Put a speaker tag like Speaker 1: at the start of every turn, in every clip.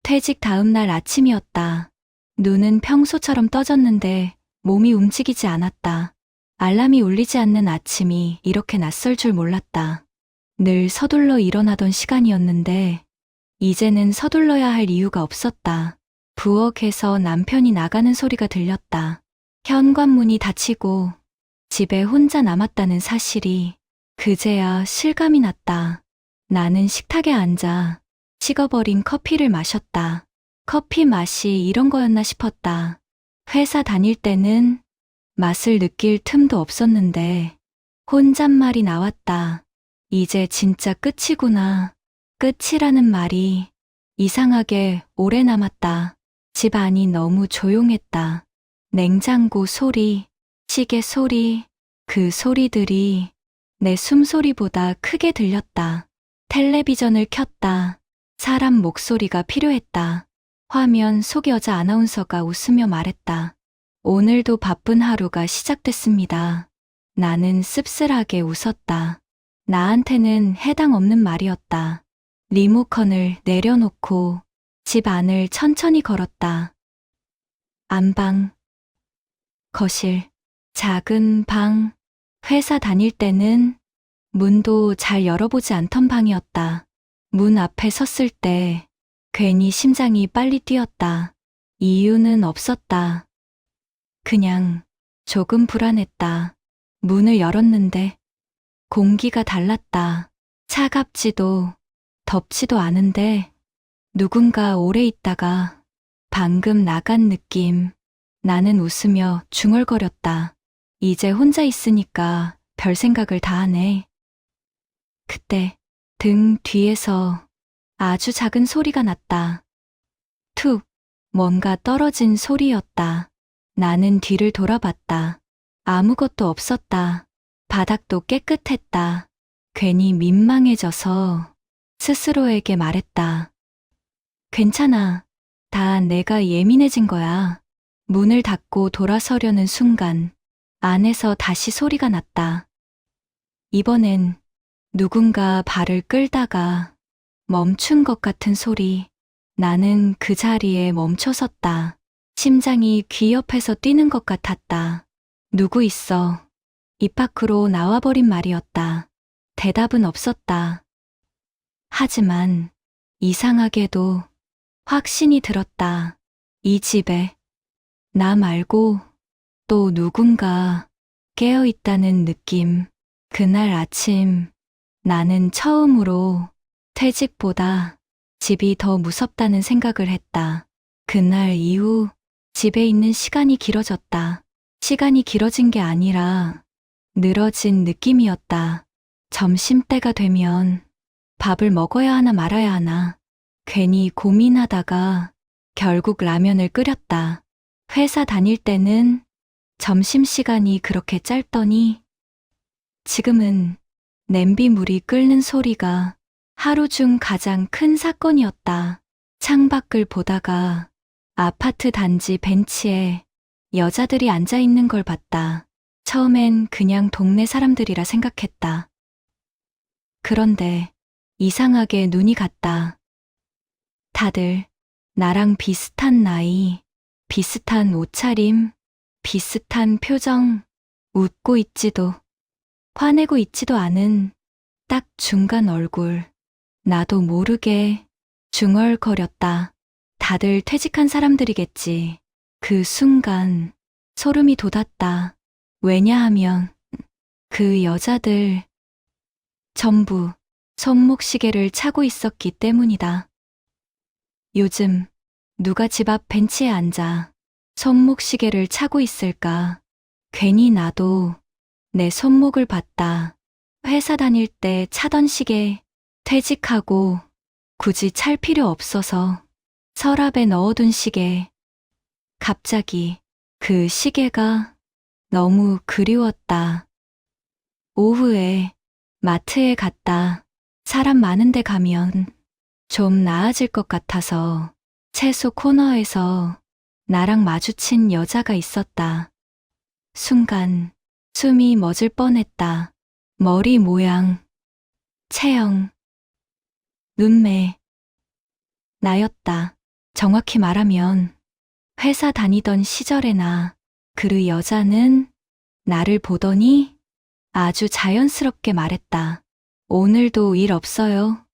Speaker 1: 퇴직 다음 날 아침이었다. 눈은 평소처럼 떠졌는데 몸이 움직이지 않았다. 알람이 울리지 않는 아침이 이렇게 낯설 줄 몰랐다. 늘 서둘러 일어나던 시간이었는데 이제는 서둘러야 할 이유가 없었다. 부엌에서 남편이 나가는 소리가 들렸다. 현관문이 닫히고 집에 혼자 남았다는 사실이 그제야 실감이 났다. 나는 식탁에 앉아 식어버린 커피를 마셨다. 커피 맛이 이런 거였나 싶었다. 회사 다닐 때는 맛을 느낄 틈도 없었는데 혼잣말이 나왔다. 이제 진짜 끝이구나. 끝이라는 말이 이상하게 오래 남았다. 집 안이 너무 조용했다. 냉장고 소리, 시계 소리, 그 소리들이 내 숨소리보다 크게 들렸다. 텔레비전을 켰다. 사람 목소리가 필요했다. 화면 속 여자 아나운서가 웃으며 말했다. 오늘도 바쁜 하루가 시작됐습니다. 나는 씁쓸하게 웃었다. 나한테는 해당 없는 말이었다. 리모컨을 내려놓고 집 안을 천천히 걸었다. 안방, 거실, 작은 방, 회사 다닐 때는 문도 잘 열어보지 않던 방이었다. 문 앞에 섰을 때 괜히 심장이 빨리 뛰었다. 이유는 없었다. 그냥 조금 불안했다. 문을 열었는데 공기가 달랐다. 차갑지도 덥지도 않은데 누군가 오래 있다가 방금 나간 느낌. 나는 웃으며 중얼거렸다. 이제 혼자 있으니까 별 생각을 다 하네. 그때 등 뒤에서 아주 작은 소리가 났다. 툭, 뭔가 떨어진 소리였다. 나는 뒤를 돌아봤다. 아무것도 없었다. 바닥도 깨끗했다. 괜히 민망해져서 스스로에게 말했다. 괜찮아. 다 내가 예민해진 거야. 문을 닫고 돌아서려는 순간 안에서 다시 소리가 났다. 이번엔 누군가 발을 끌다가 멈춘 것 같은 소리. 나는 그 자리에 멈춰섰다. 심장이 귀 옆에서 뛰는 것 같았다. 누구 있어? 입 밖으로 나와버린 말이었다. 대답은 없었다. 하지만 이상하게도 확신이 들었다. 이 집에 나 말고 또 누군가 깨어있다는 느낌. 그날 아침 나는 처음으로 퇴직보다 집이 더 무섭다는 생각을 했다. 그날 이후 집에 있는 시간이 길어졌다. 시간이 길어진 게 아니라 늘어진 느낌이었다. 점심때가 되면 밥을 먹어야 하나 말아야 하나. 괜히 고민하다가 결국 라면을 끓였다. 회사 다닐 때는 점심시간이 그렇게 짧더니 지금은 냄비 물이 끓는 소리가 하루 중 가장 큰 사건이었다. 창밖을 보다가 아파트 단지 벤치에 여자들이 앉아있는 걸 봤다. 처음엔 그냥 동네 사람들이라 생각했다. 그런데 이상하게 눈이 갔다. 다들 나랑 비슷한 나이, 비슷한 옷차림, 비슷한 표정, 웃고 있지도, 화내고 있지도 않은 딱 중간 얼굴. 나도 모르게 중얼거렸다. 다들 퇴직한 사람들이겠지. 그 순간 소름이 돋았다. 왜냐하면 그 여자들 전부 손목시계를 차고 있었기 때문이다. 요즘 누가 집 앞 벤치에 앉아 손목시계를 차고 있을까? 괜히 나도 내 손목을 봤다. 회사 다닐 때 차던 시계 퇴직하고 굳이 찰 필요 없어서 서랍에 넣어둔 시계. 갑자기 그 시계가 너무 그리웠다. 오후에 마트에 갔다. 사람 많은 데 가면 좀 나아질 것 같아서 채소 코너에서 나랑 마주친 여자가 있었다. 순간 숨이 멎을 뻔했다. 머리 모양, 체형, 눈매, 나였다. 정확히 말하면 회사 다니던 시절에나 그 여자는 나를 보더니 아주 자연스럽게 말했다. 오늘도 일 없어요.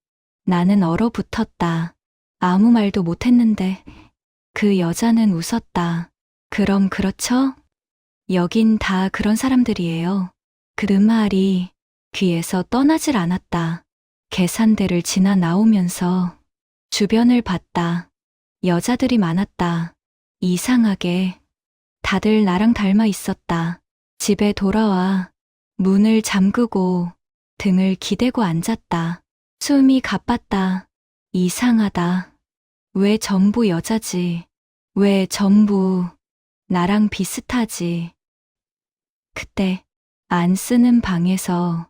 Speaker 1: 나는 얼어붙었다. 아무 말도 못했는데 그 여자는 웃었다. 그럼 그렇죠? 여긴 다 그런 사람들이에요. 그 말이 귀에서 떠나질 않았다. 계산대를 지나 나오면서 주변을 봤다. 여자들이 많았다. 이상하게 다들 나랑 닮아 있었다. 집에 돌아와 문을 잠그고 등을 기대고 앉았다. 숨이 가빴다. 이상하다. 왜 전부 여자지? 왜 전부 나랑 비슷하지? 그때 안 쓰는 방에서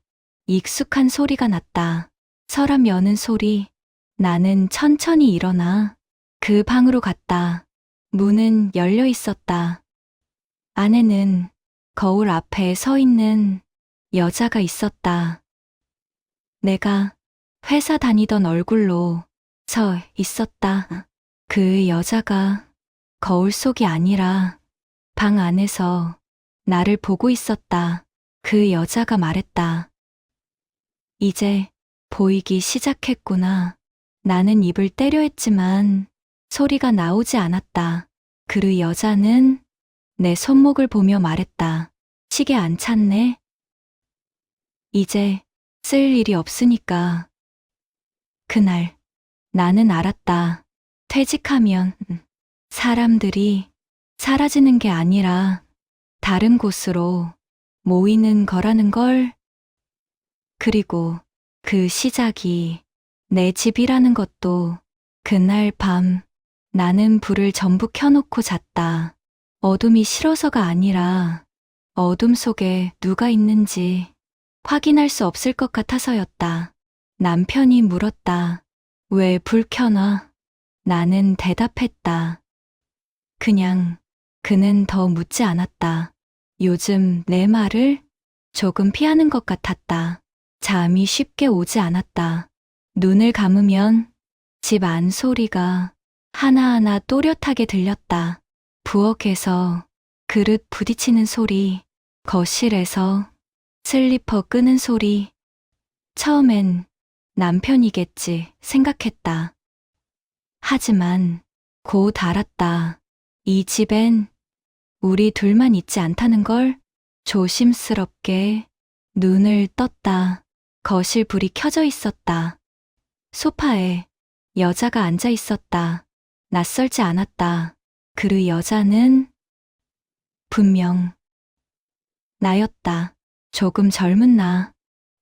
Speaker 1: 익숙한 소리가 났다. 서랍 여는 소리. 나는 천천히 일어나 그 방으로 갔다. 문은 열려 있었다. 안에는 거울 앞에 서 있는 여자가 있었다. 내가 회사 다니던 얼굴로 서 있었다. 그 여자가 거울 속이 아니라 방 안에서 나를 보고 있었다. 그 여자가 말했다. 이제 보이기 시작했구나. 나는 입을 떼려 했지만 소리가 나오지 않았다. 그 여자는 내 손목을 보며 말했다. 시계 안 찼네? 이제 쓸 일이 없으니까. 그날 나는 알았다. 퇴직하면 사람들이 사라지는 게 아니라 다른 곳으로 모이는 거라는 걸. 그리고 그 시작이 내 집이라는 것도. 그날 밤 나는 불을 전부 켜놓고 잤다. 어둠이 싫어서가 아니라 어둠 속에 누가 있는지 확인할 수 없을 것 같아서였다. 남편이 물었다. 왜 불 켜놔? 나는 대답했다. 그냥. 그는 더 묻지 않았다. 요즘 내 말을 조금 피하는 것 같았다. 잠이 쉽게 오지 않았다. 눈을 감으면 집 안 소리가 하나하나 또렷하게 들렸다. 부엌에서 그릇 부딪히는 소리, 거실에서 슬리퍼 끄는 소리. 처음엔 남편이겠지 생각했다. 하지만 곧 알았다. 이 집엔 우리 둘만 있지 않다는 걸. 조심스럽게 눈을 떴다. 거실 불이 켜져 있었다. 소파에 여자가 앉아 있었다. 낯설지 않았다. 그 여자는 분명 나였다. 조금 젊은 나.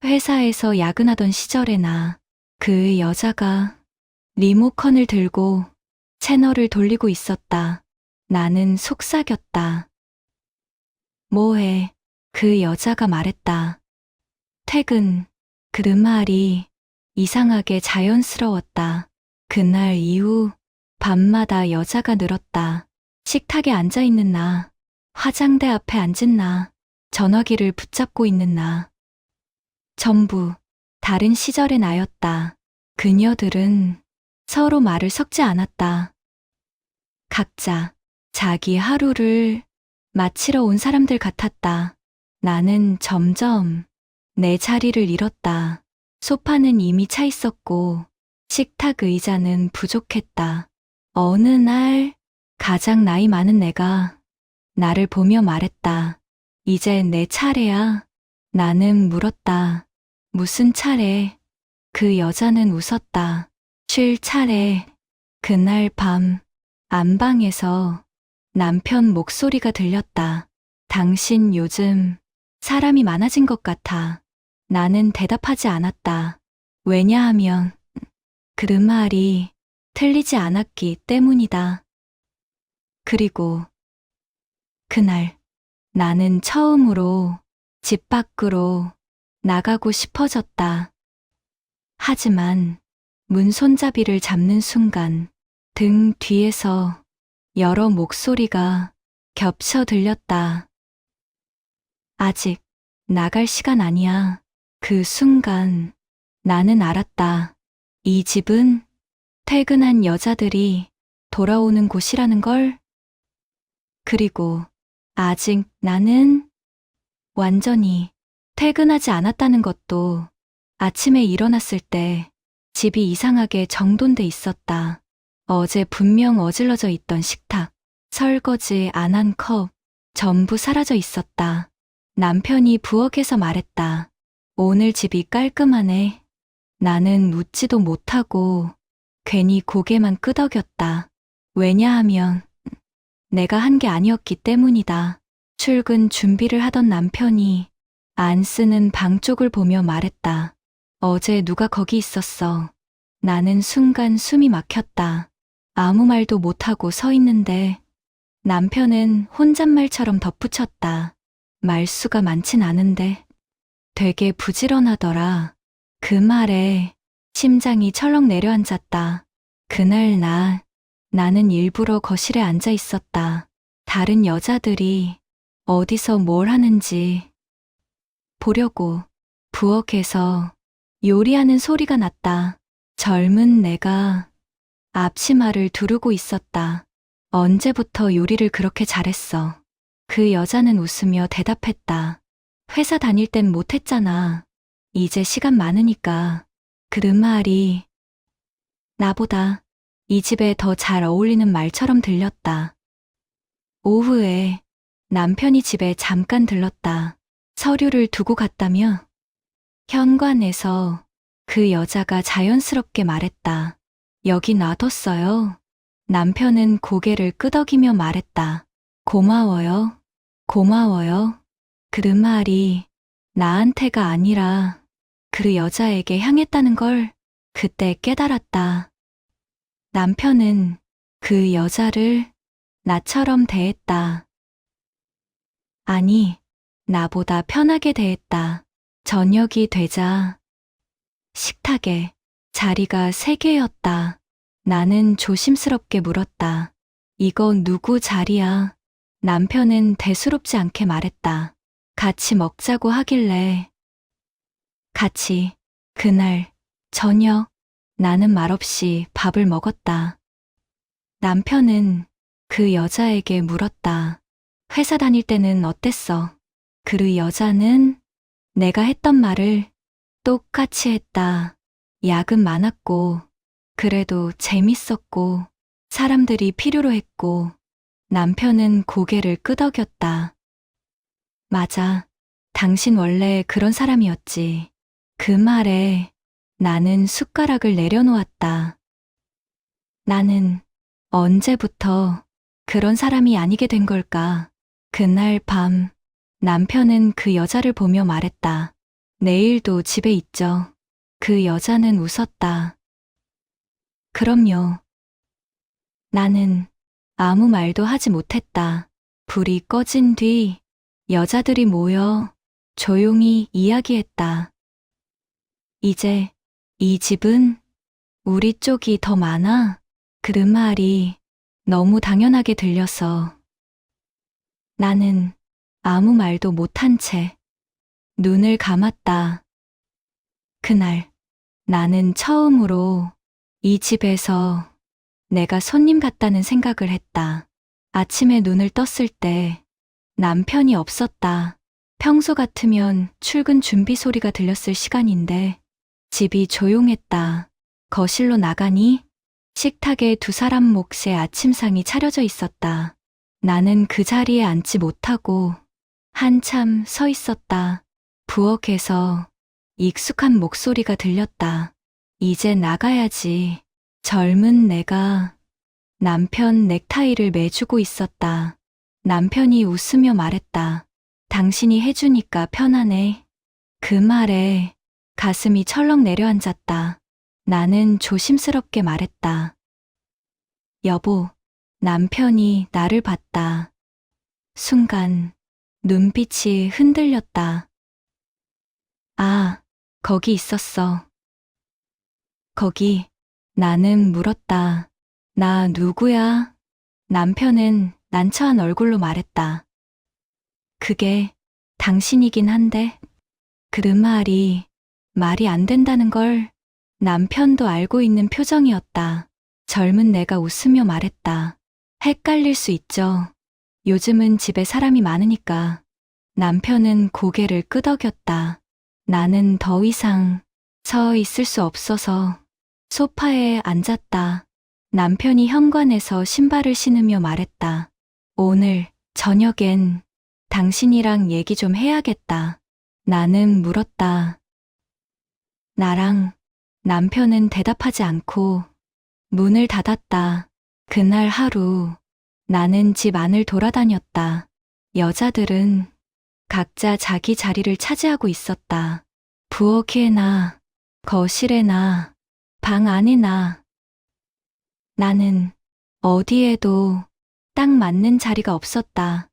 Speaker 1: 회사에서 야근하던 시절의 나. 그 여자가 리모컨을 들고 채널을 돌리고 있었다. 나는 속삭였다. 뭐해? 그 여자가 말했다. 퇴근. 그 말이 이상하게 자연스러웠다. 그날 이후 밤마다 여자가 늘었다. 식탁에 앉아있는 나, 화장대 앞에 앉은 나, 전화기를 붙잡고 있는 나. 전부 다른 시절의 나였다. 그녀들은 서로 말을 섞지 않았다. 각자 자기 하루를 마치러 온 사람들 같았다. 나는 점점 내 자리를 잃었다. 소파는 이미 차 있었고 식탁 의자는 부족했다. 어느 날 가장 나이 많은 내가 나를 보며 말했다. 이제 내 차례야. 나는 물었다. 무슨 차례? 그 여자는 웃었다. 쉴 차례. 그날 밤 안방에서 남편 목소리가 들렸다. 당신 요즘 사람이 많아진 것 같아. 나는 대답하지 않았다. 왜냐하면 그 말이 틀리지 않았기 때문이다. 그리고 그날 나는 처음으로 집 밖으로 나가고 싶어졌다. 하지만 문 손잡이를 잡는 순간 등 뒤에서 여러 목소리가 겹쳐 들렸다. 아직 나갈 시간 아니야. 그 순간 나는 알았다. 이 집은 퇴근한 여자들이 돌아오는 곳이라는 걸. 그리고 아직 나는 완전히 퇴근하지 않았다는 것도. 아침에 일어났을 때 집이 이상하게 정돈돼 있었다. 어제 분명 어질러져 있던 식탁, 설거지 안 한 컵, 전부 사라져 있었다. 남편이 부엌에서 말했다. 오늘 집이 깔끔하네. 나는 묻지도 못하고 괜히 고개만 끄덕였다. 왜냐하면 내가 한 게 아니었기 때문이다. 출근 준비를 하던 남편이 안 쓰는 방 쪽을 보며 말했다. 어제 누가 거기 있었어. 나는 순간 숨이 막혔다. 아무 말도 못하고 서 있는데 남편은 혼잣말처럼 덧붙였다. 말수가 많진 않은데 되게 부지런하더라. 그 말에 심장이 철렁 내려앉았다. 그날 나는 일부러 거실에 앉아 있었다. 다른 여자들이 어디서 뭘 하는지 보려고. 부엌에서 요리하는 소리가 났다. 젊은 내가 앞치마를 두르고 있었다. 언제부터 요리를 그렇게 잘했어? 그 여자는 웃으며 대답했다. 회사 다닐 땐 못했잖아. 이제 시간 많으니까. 그 말이 나보다 이 집에 더 잘 어울리는 말처럼 들렸다. 오후에 남편이 집에 잠깐 들렀다. 서류를 두고 갔다며? 현관에서 그 여자가 자연스럽게 말했다. 여기 놔뒀어요. 남편은 고개를 끄덕이며 말했다. 고마워요. 고마워요. 그 말이 나한테가 아니라 그 여자에게 향했다는 걸 그때 깨달았다. 남편은 그 여자를 나처럼 대했다. 아니, 나보다 편하게 대했다. 저녁이 되자 식탁에 자리가 3개였다. 나는 조심스럽게 물었다. 이거 누구 자리야? 남편은 대수롭지 않게 말했다. 같이 먹자고 하길래. 같이. 그날 저녁 나는 말없이 밥을 먹었다. 남편은 그 여자에게 물었다. 회사 다닐 때는 어땠어? 그 여자는 내가 했던 말을 똑같이 했다. 야근 많았고, 그래도 재밌었고, 사람들이 필요로 했고, 남편은 고개를 끄덕였다. 맞아. 당신 원래 그런 사람이었지. 그 말에 나는 숟가락을 내려놓았다. 나는 언제부터 그런 사람이 아니게 된 걸까? 그날 밤 남편은 그 여자를 보며 말했다. 내일도 집에 있죠. 그 여자는 웃었다. 그럼요. 나는 아무 말도 하지 못했다. 불이 꺼진 뒤 여자들이 모여 조용히 이야기했다. 이제 이 집은 우리 쪽이 더 많아. 그 말이 너무 당연하게 들려서 나는 아무 말도 못한 채 눈을 감았다. 그날 나는 처음으로 이 집에서 내가 손님 같다는 생각을 했다. 아침에 눈을 떴을 때 남편이 없었다. 평소 같으면 출근 준비 소리가 들렸을 시간인데 집이 조용했다. 거실로 나가니 식탁에 2사람 몫의 아침상이 차려져 있었다. 나는 그 자리에 앉지 못하고 한참 서 있었다. 부엌에서 익숙한 목소리가 들렸다. 이제 나가야지. 젊은 내가 남편 넥타이를 매주고 있었다. 남편이 웃으며 말했다. 당신이 해주니까 편하네. 그 말에 가슴이 철렁 내려앉았다. 나는 조심스럽게 말했다. 여보, 남편이 나를 봤다. 순간 눈빛이 흔들렸다. 아, 거기 있었어. 거기. 나는 물었다. 나 누구야? 남편은 난처한 얼굴로 말했다. 그게 당신이긴 한데. 그 말이 말이 안 된다는 걸 남편도 알고 있는 표정이었다. 젊은 내가 웃으며 말했다. 헷갈릴 수 있죠. 요즘은 집에 사람이 많으니까. 남편은 고개를 끄덕였다. 나는 더 이상 서 있을 수 없어서 소파에 앉았다. 남편이 현관에서 신발을 신으며 말했다. 오늘 저녁엔 당신이랑 얘기 좀 해야겠다. 나는 물었다. 나랑? 남편은 대답하지 않고 문을 닫았다. 그날 하루 나는 집 안을 돌아다녔다. 여자들은 각자 자기 자리를 차지하고 있었다. 부엌에나 거실에나 방 안에나 나는 어디에도 딱 맞는 자리가 없었다.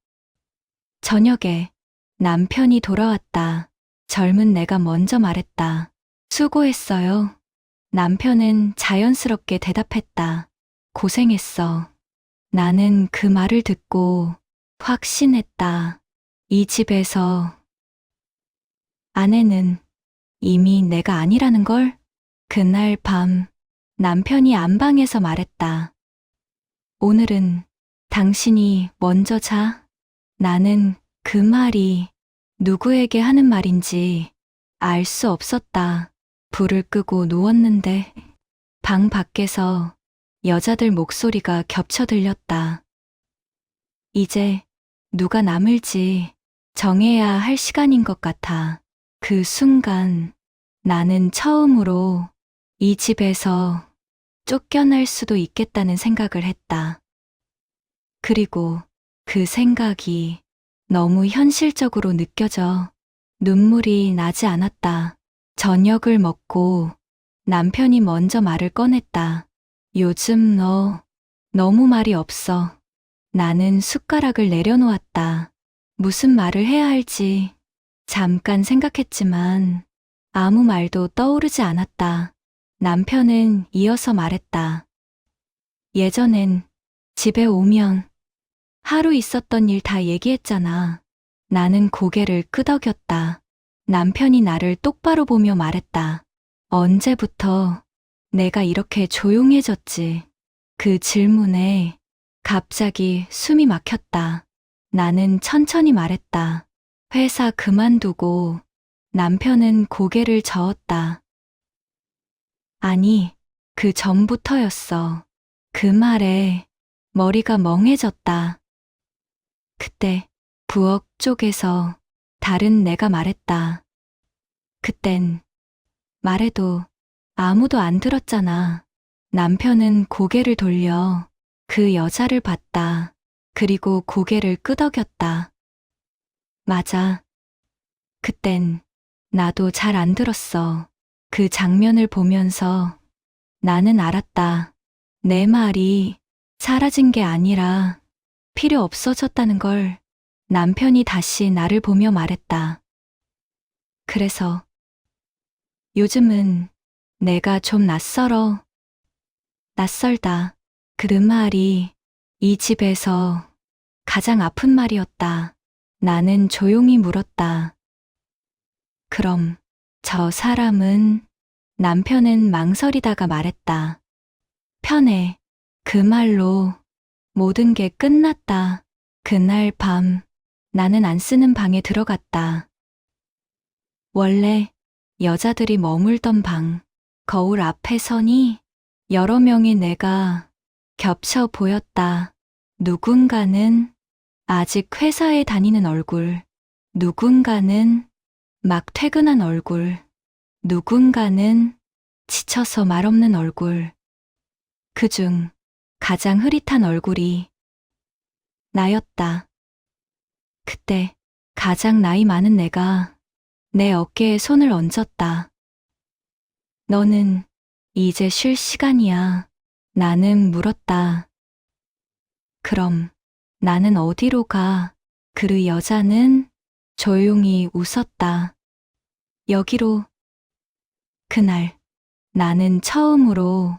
Speaker 1: 저녁에 남편이 돌아왔다. 젊은 내가 먼저 말했다. 수고했어요. 남편은 자연스럽게 대답했다. 고생했어. 나는 그 말을 듣고 확신했다. 이 집에서 아내는 이미 내가 아니라는 걸? 그날 밤 남편이 안방에서 말했다. 오늘은 당신이 먼저 자. 나는 그 말이 누구에게 하는 말인지 알 수 없었다. 불을 끄고 누웠는데 방 밖에서 여자들 목소리가 겹쳐 들렸다. 이제 누가 남을지 정해야 할 시간인 것 같아. 그 순간 나는 처음으로 이 집에서 쫓겨날 수도 있겠다는 생각을 했다. 그리고 그 생각이 너무 현실적으로 느껴져 눈물이 나지 않았다. 저녁을 먹고 남편이 먼저 말을 꺼냈다. 요즘 너 너무 말이 없어. 나는 숟가락을 내려놓았다. 무슨 말을 해야 할지 잠깐 생각했지만 아무 말도 떠오르지 않았다. 남편은 이어서 말했다. 예전엔 집에 오면 하루 있었던 일 다 얘기했잖아. 나는 고개를 끄덕였다. 남편이 나를 똑바로 보며 말했다. 언제부터 내가 이렇게 조용해졌지? 그 질문에 갑자기 숨이 막혔다. 나는 천천히 말했다. 회사 그만두고. 남편은 고개를 저었다. 아니, 그 전부터였어. 그 말에 머리가 멍해졌다. 그때 부엌 쪽에서 다른 내가 말했다. 그땐 말해도 아무도 안 들었잖아. 남편은 고개를 돌려 그 여자를 봤다. 그리고 고개를 끄덕였다. 맞아. 그땐 나도 잘 안 들었어. 그 장면을 보면서 나는 알았다. 내 말이 사라진 게 아니라 필요 없어졌다는 걸. 남편이 다시 나를 보며 말했다. 그래서 요즘은 내가 좀 낯설어. 낯설다. 그 말이 이 집에서 가장 아픈 말이었다. 나는 조용히 물었다. 그럼 저 사람은? 남편은 망설이다가 말했다. 편해. 그 말로 모든 게 끝났다. 그날 밤 나는 안 쓰는 방에 들어갔다. 원래 여자들이 머물던 방, 거울 앞에 서니 여러 명의 내가 겹쳐 보였다. 누군가는 아직 회사에 다니는 얼굴, 누군가는 막 퇴근한 얼굴, 누군가는 지쳐서 말없는 얼굴. 그중 가장 흐릿한 얼굴이 나였다. 그때 가장 나이 많은 내가 내 어깨에 손을 얹었다. 너는 이제 쉴 시간이야. 나는 물었다. 그럼 나는 어디로 가? 그 여자는 조용히 웃었다. 여기로. 그날 나는 처음으로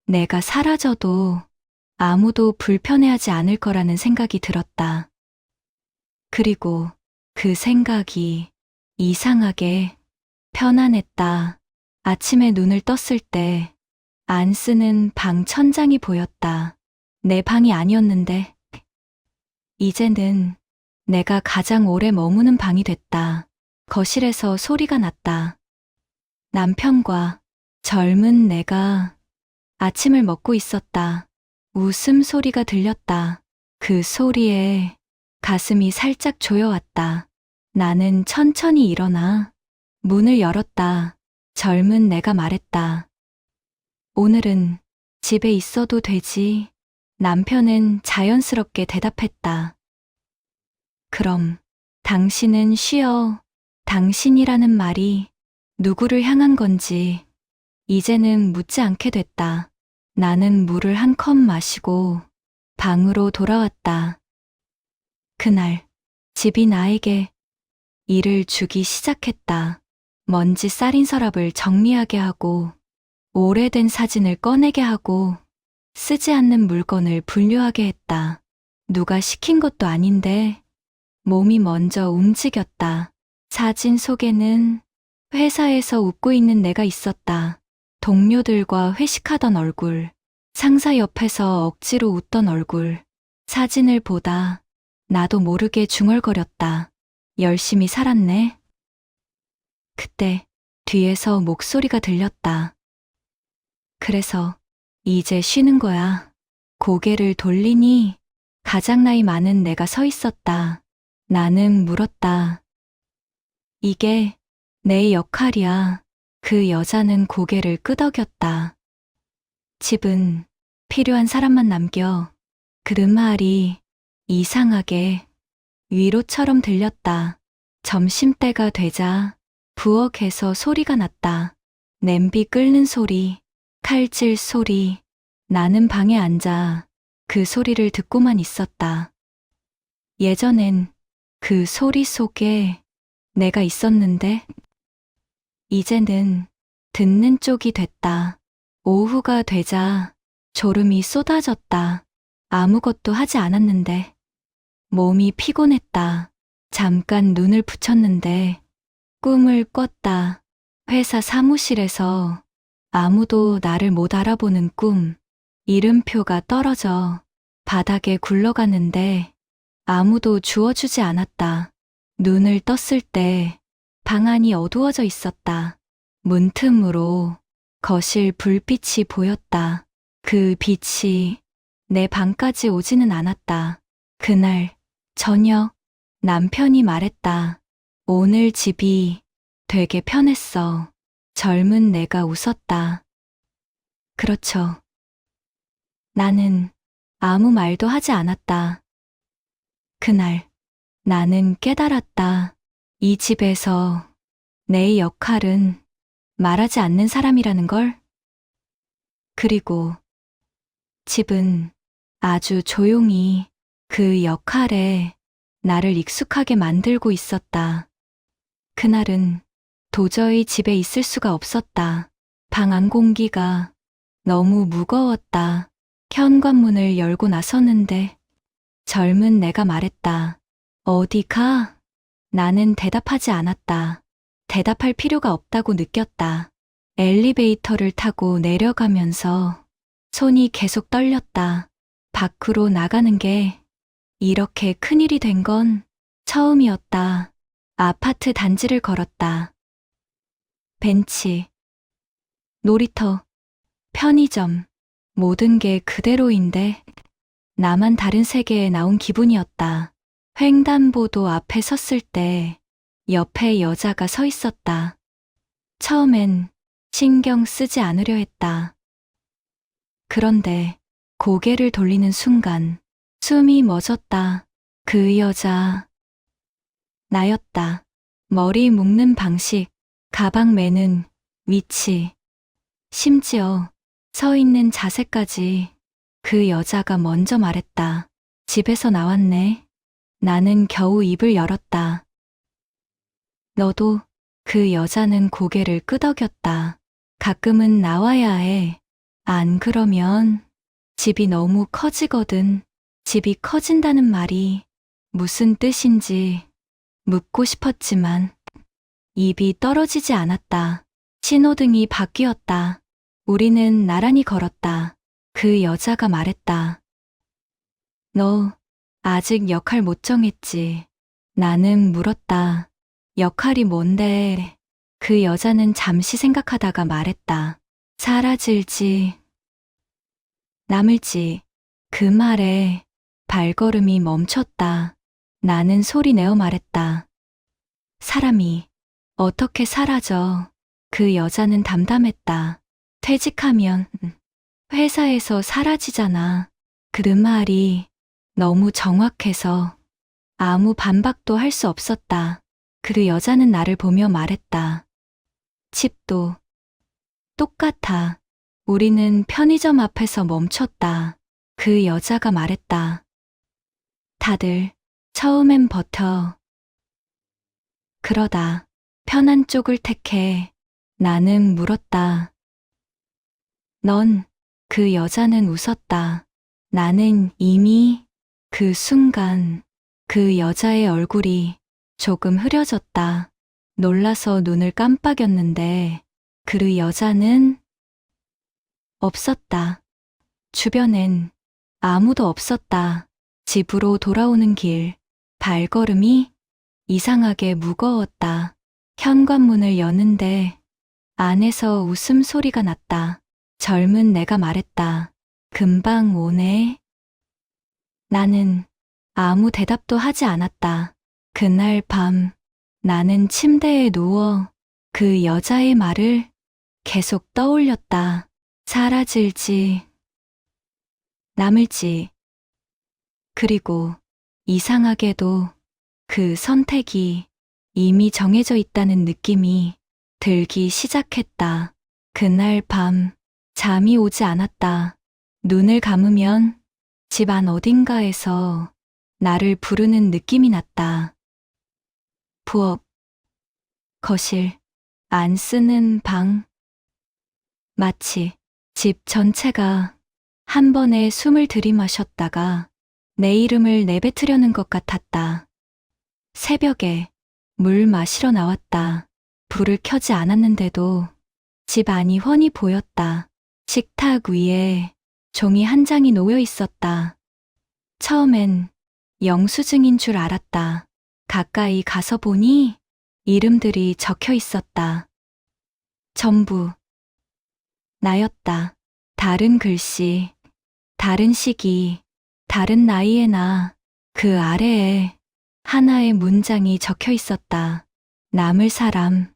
Speaker 1: 내가 사라져도 아무도 불편해하지 않을 거라는 생각이 들었다. 그리고 그 생각이 이상하게 편안했다. 아침에 눈을 떴을 때 안 쓰는 방 천장이 보였다. 내 방이 아니었는데. 이제는 내가 가장 오래 머무는 방이 됐다. 거실에서 소리가 났다. 남편과 젊은 내가 아침을 먹고 있었다. 웃음소리가 들렸다. 그 소리에 가슴이 살짝 조여왔다. 나는 천천히 일어나 문을 열었다. 젊은 내가 말했다. 오늘은 집에 있어도 되지. 남편은 자연스럽게 대답했다. 그럼 당신은 쉬어. 당신이라는 말이 누구를 향한 건지 이제는 묻지 않게 됐다. 나는 물을 한 컵 마시고 방으로 돌아왔다. 그날 집이 나에게 일을 주기 시작했다. 먼지 쌓인 서랍을 정리하게 하고 오래된 사진을 꺼내게 하고 쓰지 않는 물건을 분류하게 했다. 누가 시킨 것도 아닌데 몸이 먼저 움직였다. 사진 속에는 회사에서 웃고 있는 내가 있었다. 동료들과 회식하던 얼굴, 상사 옆에서 억지로 웃던 얼굴. 사진을 보다 나도 모르게 중얼거렸다. 열심히 살았네. 그때 뒤에서 목소리가 들렸다. 그래서 이제 쉬는 거야. 고개를 돌리니 가장 나이 많은 내가 서 있었다. 나는 물었다. 이게 내 역할이야. 그 여자는 고개를 끄덕였다. 집은 필요한 사람만 남겨. 그 말이 이상하게 위로처럼 들렸다. 점심때가 되자 부엌에서 소리가 났다. 냄비 끓는 소리, 칼질 소리. 나는 방에 앉아 그 소리를 듣고만 있었다. 예전엔 그 소리 속에 내가 있었는데 이제는 듣는 쪽이 됐다. 오후가 되자 졸음이 쏟아졌다. 아무것도 하지 않았는데 몸이 피곤했다. 잠깐 눈을 붙였는데 꿈을 꿨다. 회사 사무실에서 아무도 나를 못 알아보는 꿈. 이름표가 떨어져 바닥에 굴러가는데 아무도 주워주지 않았다. 눈을 떴을 때 방 안이 어두워져 있었다. 문틈으로 거실 불빛이 보였다. 그 빛이 내 방까지 오지는 않았다. 그날 저녁 남편이 말했다. 오늘 집이 되게 편했어. 젊은 내가 웃었다. 그렇죠. 나는 아무 말도 하지 않았다. 그날 나는 깨달았다. 이 집에서 내 역할은 말하지 않는 사람이라는 걸. 그리고 집은 아주 조용히 그 역할에 나를 익숙하게 만들고 있었다. 그날은 도저히 집에 있을 수가 없었다. 방 안 공기가 너무 무거웠다. 현관문을 열고 나섰는데 젊은 내가 말했다. 어디 가? 나는 대답하지 않았다. 대답할 필요가 없다고 느꼈다. 엘리베이터를 타고 내려가면서 손이 계속 떨렸다. 밖으로 나가는 게 이렇게 큰일이 된 건 처음이었다. 아파트 단지를 걸었다. 벤치, 놀이터, 편의점, 모든 게 그대로인데 나만 다른 세계에 나온 기분이었다. 횡단보도 앞에 섰을 때 옆에 여자가 서 있었다. 처음엔 신경 쓰지 않으려 했다. 그런데 고개를 돌리는 순간 숨이 멎었다. 그 여자, 나였다. 머리 묶는 방식, 가방 매는 위치, 심지어 서 있는 자세까지 그 여자가 먼저 말했다. 집에서 나왔네. 나는 겨우 입을 열었다. 너도? 그 여자는 고개를 끄덕였다. 가끔은 나와야 해. 안 그러면 집이 너무 커지거든. 집이 커진다는 말이 무슨 뜻인지 묻고 싶었지만 입이 떨어지지 않았다. 신호등이 바뀌었다. 우리는 나란히 걸었다. 그 여자가 말했다. 너 아직 역할 못 정했지. 나는 물었다. 역할이 뭔데? 그 여자는 잠시 생각하다가 말했다. 사라질지, 남을지. 그 말에 발걸음이 멈췄다. 나는 소리 내어 말했다. 사람이 어떻게 사라져? 그 여자는 담담했다. 퇴직하면 회사에서 사라지잖아. 그 말이 너무 정확해서 아무 반박도 할 수 없었다. 그 여자는 나를 보며 말했다. 집도 똑같아. 우리는 편의점 앞에서 멈췄다. 그 여자가 말했다. 다들 처음엔 버텨. 그러다 편한 쪽을 택해. 나는 물었다. 넌? 그 여자는 웃었다. 나는 이미 그 순간 그 여자의 얼굴이 조금 흐려졌다. 놀라서 눈을 깜빡였는데 그 여자는 없었다. 주변엔 아무도 없었다. 집으로 돌아오는 길, 발걸음이 이상하게 무거웠다. 현관문을 여는데 안에서 웃음소리가 났다. 젊은 내가 말했다. 금방 오네. 나는 아무 대답도 하지 않았다. 그날 밤 나는 침대에 누워 그 여자의 말을 계속 떠올렸다. 사라질지, 남을지. 그리고 이상하게도 그 선택이 이미 정해져 있다는 느낌이 들기 시작했다. 그날 밤 잠이 오지 않았다. 눈을 감으면 집 안 어딘가에서 나를 부르는 느낌이 났다. 부엌, 거실, 안 쓰는 방. 마치 집 전체가 한 번에 숨을 들이마셨다가 내 이름을 내뱉으려는 것 같았다. 새벽에 물 마시러 나왔다. 불을 켜지 않았는데도 집 안이 훤히 보였다. 식탁 위에 종이 한 장이 놓여 있었다. 처음엔 영수증인 줄 알았다. 가까이 가서 보니 이름들이 적혀 있었다. 전부 나였다. 다른 글씨, 다른 시기, 다른 나이의 나. 그 아래에 하나의 문장이 적혀 있었다. 남을 사람.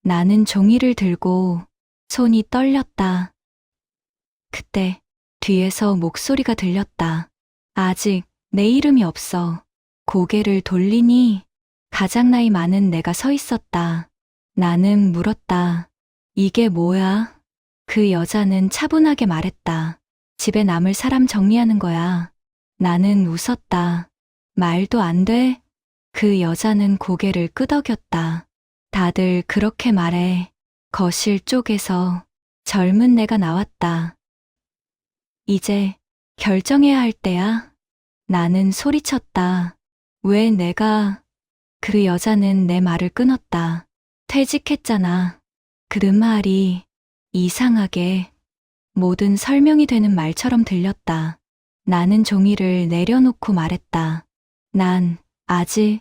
Speaker 1: 나는 종이를 들고 손이 떨렸다. 그때 뒤에서 목소리가 들렸다. 아직 내 이름이 없어. 고개를 돌리니 가장 나이 많은 내가 서 있었다. 나는 물었다. 이게 뭐야? 그 여자는 차분하게 말했다. 집에 남을 사람 정리하는 거야. 나는 웃었다. 말도 안 돼? 그 여자는 고개를 끄덕였다. 다들 그렇게 말해. 거실 쪽에서 젊은 내가 나왔다. 이제 결정해야 할 때야. 나는 소리쳤다. 왜 내가? 그 여자는 내 말을 끊었다. 퇴직했잖아. 그 말이 이상하게 모든 설명이 되는 말처럼 들렸다. 나는 종이를 내려놓고 말했다. 난 아직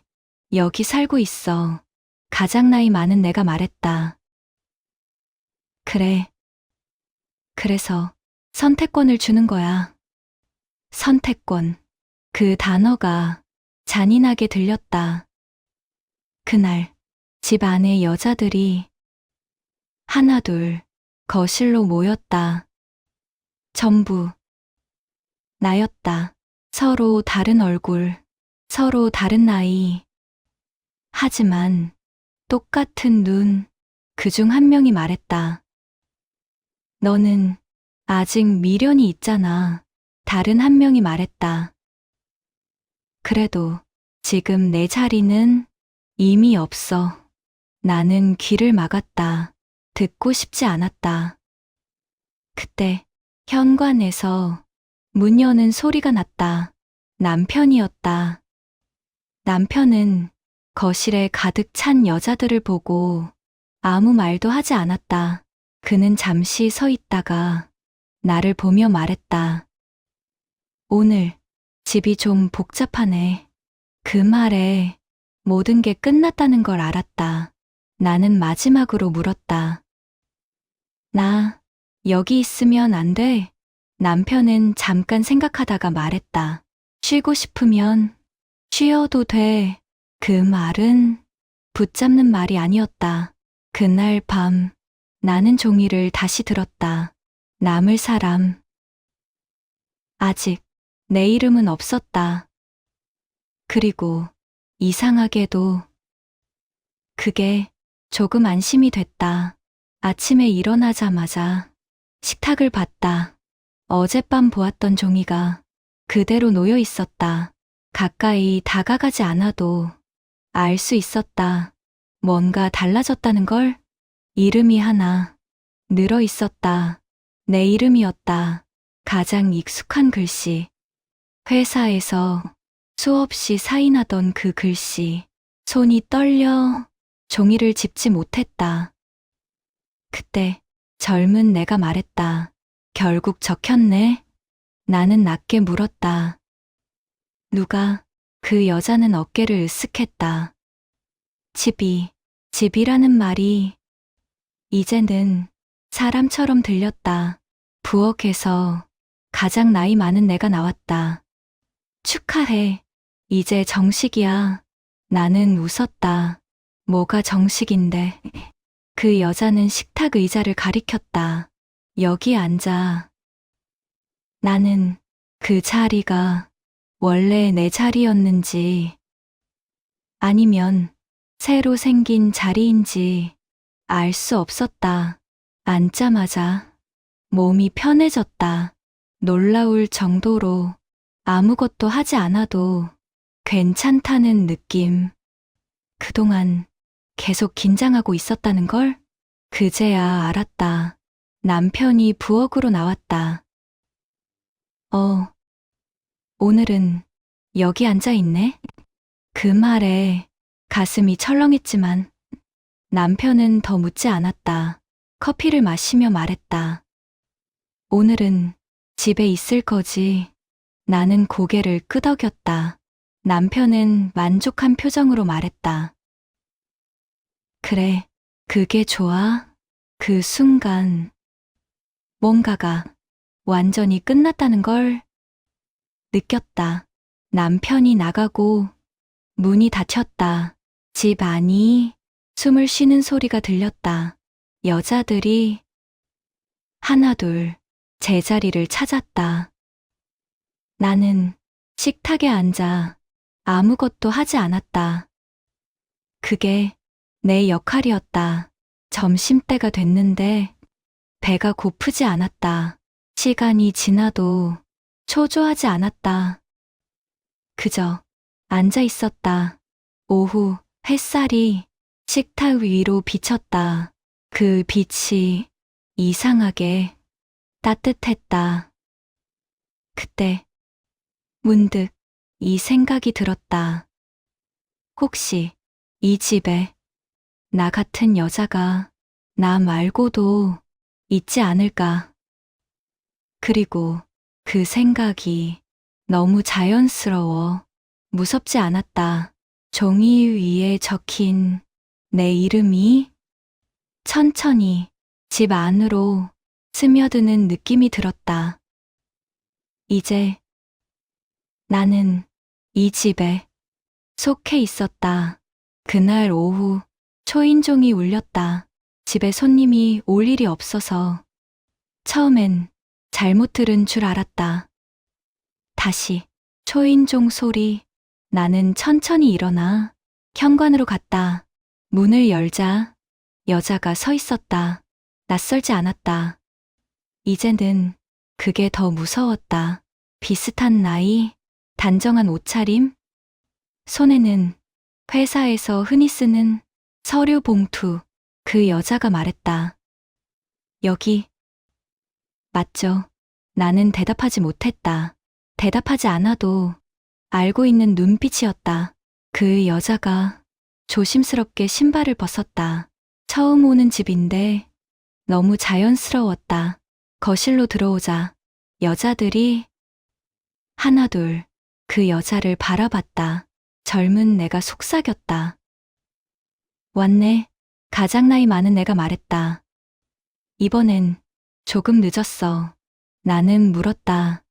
Speaker 1: 여기 살고 있어. 가장 나이 많은 내가 말했다. 그래. 그래서 선택권을 주는 거야. 선택권. 그 단어가 잔인하게 들렸다. 그날 집 안에 여자들이 하나둘 거실로 모였다. 전부 나였다. 서로 다른 얼굴, 서로 다른 나이. 하지만 똑같은 눈. 그중 한 명이 말했다. 너는 아직 미련이 있잖아. 다른 한 명이 말했다. 그래도 지금 내 자리는 이미 없어. 나는 귀를 막았다. 듣고 싶지 않았다. 그때 현관에서 문 여는 소리가 났다. 남편이었다. 남편은 거실에 가득 찬 여자들을 보고 아무 말도 하지 않았다. 그는 잠시 서 있다가 나를 보며 말했다. 오늘 집이 좀 복잡하네. 그 말에 모든 게 끝났다는 걸 알았다. 나는 마지막으로 물었다. 나 여기 있으면 안 돼? 남편은 잠깐 생각하다가 말했다. 쉬고 싶으면 쉬어도 돼. 그 말은 붙잡는 말이 아니었다. 그날 밤 나는 종이를 다시 들었다. 남을 사람. 아직 내 이름은 없었다. 그리고 이상하게도 그게 조금 안심이 됐다. 아침에 일어나자마자 식탁을 봤다. 어젯밤 보았던 종이가 그대로 놓여 있었다. 가까이 다가가지 않아도 알 수 있었다. 뭔가 달라졌다는 걸. 이름이 하나 늘어 있었다. 내 이름이었다. 가장 익숙한 글씨. 회사에서 수없이 사인하던 그 글씨. 손이 떨려 종이를 집지 못했다. 그때 젊은 내가 말했다. 결국 적혔네. 나는 낮게 물었다. 누가? 그 여자는 어깨를 으쓱했다. 집이라는 말이 이제는 사람처럼 들렸다. 부엌에서 가장 나이 많은 내가 나왔다. 축하해. 이제 정식이야. 나는 웃었다. 뭐가 정식인데. 그 여자는 식탁 의자를 가리켰다. 여기 앉아. 나는 그 자리가 원래 내 자리였는지 아니면 새로 생긴 자리인지 알 수 없었다. 앉자마자 몸이 편해졌다. 놀라울 정도로 아무것도 하지 않아도 괜찮다는 느낌. 그동안 계속 긴장하고 있었다는 걸 그제야 알았다. 남편이 부엌으로 나왔다. 오늘은 여기 앉아 있네? 그 말에 가슴이 철렁했지만 남편은 더 묻지 않았다. 커피를 마시며 말했다. 오늘은 집에 있을 거지. 나는 고개를 끄덕였다. 남편은 만족한 표정으로 말했다. 그래, 그게 좋아. 그 순간 뭔가가 완전히 끝났다는 걸 느꼈다. 남편이 나가고 문이 닫혔다. 집 안이 숨을 쉬는 소리가 들렸다. 여자들이 하나둘 제자리를 찾았다. 나는 식탁에 앉아 아무것도 하지 않았다. 그게 내 역할이었다. 점심때가 됐는데 배가 고프지 않았다. 시간이 지나도 초조하지 않았다. 그저 앉아 있었다. 오후 햇살이 식탁 위로 비쳤다. 그 빛이 이상하게 따뜻했다. 그때 문득 이 생각이 들었다. 혹시 이 집에 나 같은 여자가 나 말고도 있지 않을까? 그리고 그 생각이 너무 자연스러워 무섭지 않았다. 종이 위에 적힌 내 이름이 천천히 집 안으로 스며드는 느낌이 들었다. 이제 나는 이 집에 속해 있었다. 그날 오후 초인종이 울렸다. 집에 손님이 올 일이 없어서 처음엔 잘못 들은 줄 알았다. 다시 초인종 소리. 나는 천천히 일어나 현관으로 갔다. 문을 열자 여자가 서 있었다. 낯설지 않았다. 이제는 그게 더 무서웠다. 비슷한 나이, 단정한 옷차림, 손에는 회사에서 흔히 쓰는 서류 봉투. 그 여자가 말했다. 여기 맞죠? 나는 대답하지 못했다. 대답하지 않아도 알고 있는 눈빛이었다. 그 여자가 조심스럽게 신발을 벗었다. 처음 오는 집인데 너무 자연스러웠다. 거실로 들어오자 여자들이 하나둘 그 여자를 바라봤다. 젊은 내가 속삭였다. 왔네. 가장 나이 많은 내가 말했다. 이번엔 조금 늦었어. 나는 물었다.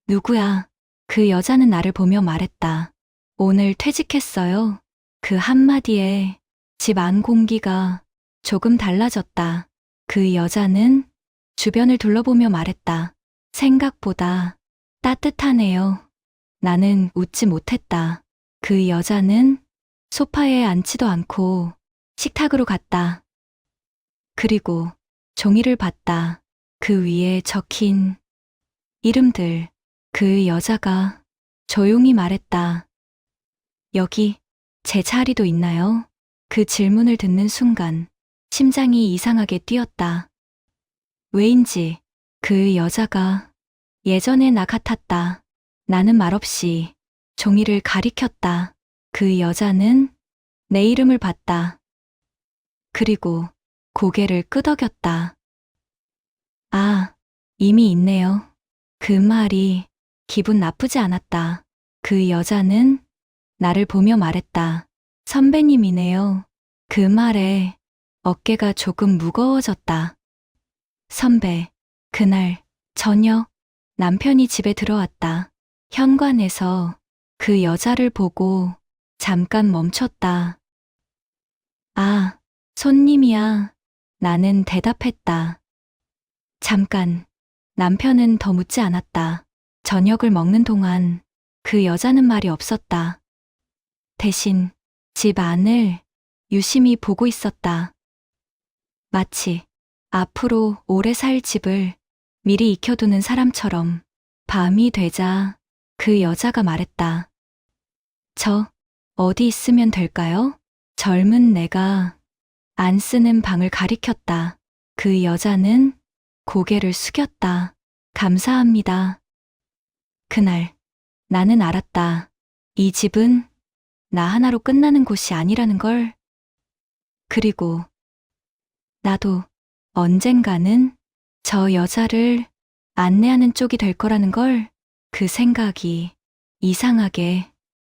Speaker 1: 누구야? 그 여자는 나를 보며 말했다. 오늘 퇴직했어요. 그 한마디에 집 안 공기가 조금 달라졌다. 그 여자는 주변을 둘러보며 말했다. 생각보다 따뜻하네요. 나는 웃지 못했다. 그 여자는 소파에 앉지도 않고 식탁으로 갔다. 그리고 종이를 봤다. 그 위에 적힌 이름들. 그 여자가 조용히 말했다. 여기 제 자리도 있나요? 그 질문을 듣는 순간 심장이 이상하게 뛰었다. 왜인지 그 여자가 예전의 나 같았다. 나는 말없이 종이를 가리켰다. 그 여자는 내 이름을 봤다. 그리고 고개를 끄덕였다. 아, 이미 있네요. 그 말이 기분 나쁘지 않았다. 그 여자는 나를 보며 말했다. 선배님이네요. 그 말에 어깨가 조금 무거워졌다. 선배, 그날 저녁 남편이 집에 들어왔다. 현관에서 그 여자를 보고 잠깐 멈췄다. 아, 손님이야. 나는 대답했다. 잠깐. 남편은 더 묻지 않았다. 저녁을 먹는 동안 그 여자는 말이 없었다. 대신 집 안을 유심히 보고 있었다. 마치 앞으로 오래 살 집을 미리 익혀두는 사람처럼. 밤이 되자 그 여자가 말했다. 저 어디 있으면 될까요? 젊은 내가 안 쓰는 방을 가리켰다. 그 여자는 고개를 숙였다. 감사합니다. 그날 나는 알았다. 이 집은 나 하나로 끝나는 곳이 아니라는 걸. 그리고 나도 언젠가는 저 여자를 안내하는 쪽이 될 거라는 걸. 그 생각이 이상하게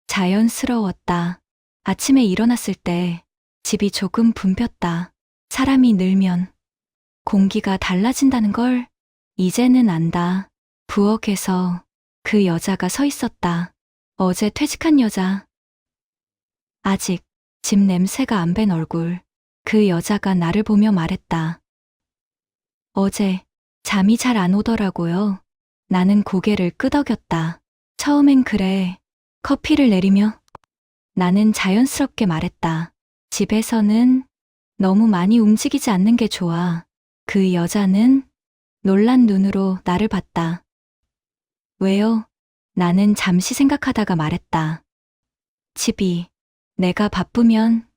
Speaker 1: 자연스러웠다. 아침에 일어났을 때 집이 조금 붐볐다. 사람이 늘면 공기가 달라진다는 걸 이제는 안다. 부엌에서 그 여자가 서 있었다. 어제 퇴직한 여자. 아직 집 냄새가 안 밴 얼굴. 그 여자가 나를 보며 말했다. 어제 잠이 잘 안 오더라고요. 나는 고개를 끄덕였다. 처음엔 그래. 커피를 내리며 나는 자연스럽게 말했다. 집에서는 너무 많이 움직이지 않는 게 좋아. 그 여자는 놀란 눈으로 나를 봤다. 왜요? 나는 잠시 생각하다가 말했다. 집이 내가 바쁘면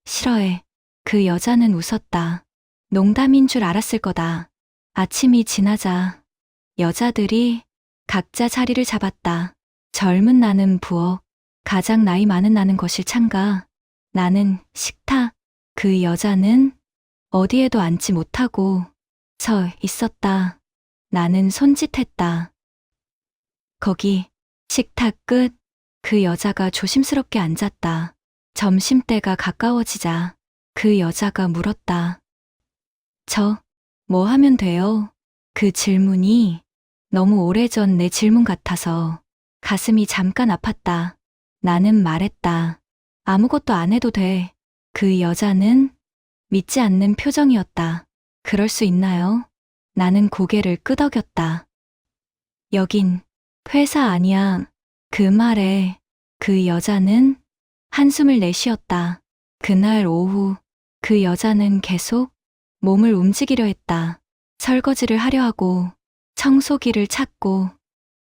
Speaker 1: 싫어해. 그 여자는 웃었다. 농담인 줄 알았을 거다. 아침이 지나자 여자들이 각자 자리를 잡았다. 젊은 나는 부엌, 가장 나이 많은 나는 거실 창가, 나는 식탁. 그 여자는 어디에도 앉지 못하고 서 있었다. 나는 손짓했다. 거기 식탁 끝. 그 여자가 조심스럽게 앉았다. 점심때가 가까워지자 그 여자가 물었다. 저 뭐 하면 돼요? 그 질문이 너무 오래전 내 질문 같아서 가슴이 잠깐 아팠다. 나는 말했다. 아무것도 안 해도 돼. 그 여자는 믿지 않는 표정이었다. 그럴 수 있나요? 나는 고개를 끄덕였다. 여긴 회사 아니야. 그 말에 그 여자는 한숨을 내쉬었다. 그날 오후 그 여자는 계속 몸을 움직이려 했다. 설거지를 하려 하고 청소기를 찾고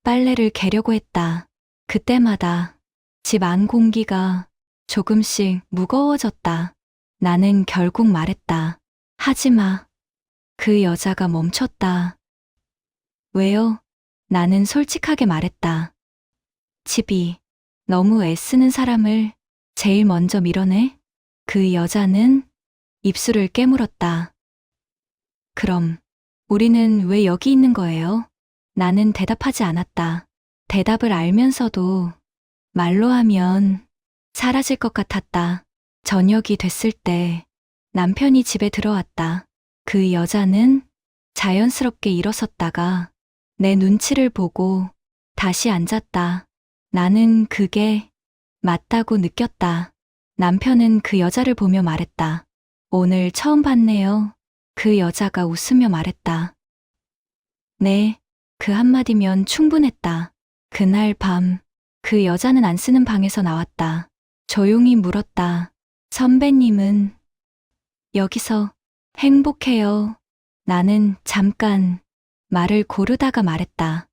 Speaker 1: 빨래를 개려고 했다. 그때마다 집 안 공기가 조금씩 무거워졌다. 나는 결국 말했다. 하지 마. 그 여자가 멈췄다. 왜요? 나는 솔직하게 말했다. 집이 너무 애쓰는 사람을 제일 먼저 밀어내? 그 여자는 입술을 깨물었다. 그럼 우리는 왜 여기 있는 거예요? 나는 대답하지 않았다. 대답을 알면서도 말로 하면 사라질 것 같았다. 저녁이 됐을 때 남편이 집에 들어왔다. 그 여자는 자연스럽게 일어섰다가 내 눈치를 보고 다시 앉았다. 나는 그게 맞다고 느꼈다. 남편은 그 여자를 보며 말했다. 오늘 처음 봤네요. 그 여자가 웃으며 말했다. 네, 그 한마디면 충분했다. 그날 밤, 그 여자는 안 쓰는 방에서 나왔다. 조용히 물었다. 선배님은 여기서 행복해요. 나는 잠깐 말을 고르다가 말했다.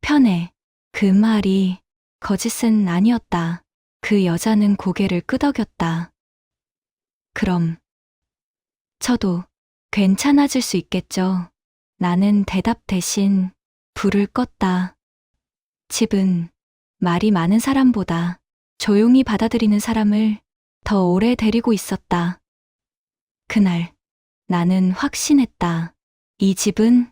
Speaker 1: 편해. 그 말이 거짓은 아니었다. 그 여자는 고개를 끄덕였다. 그럼 저도 괜찮아질 수 있겠죠. 나는 대답 대신 불을 껐다. 집은 말이 많은 사람보다 조용히 받아들이는 사람을 더 오래 데리고 있었다. 그날 나는 확신했다. 이 집은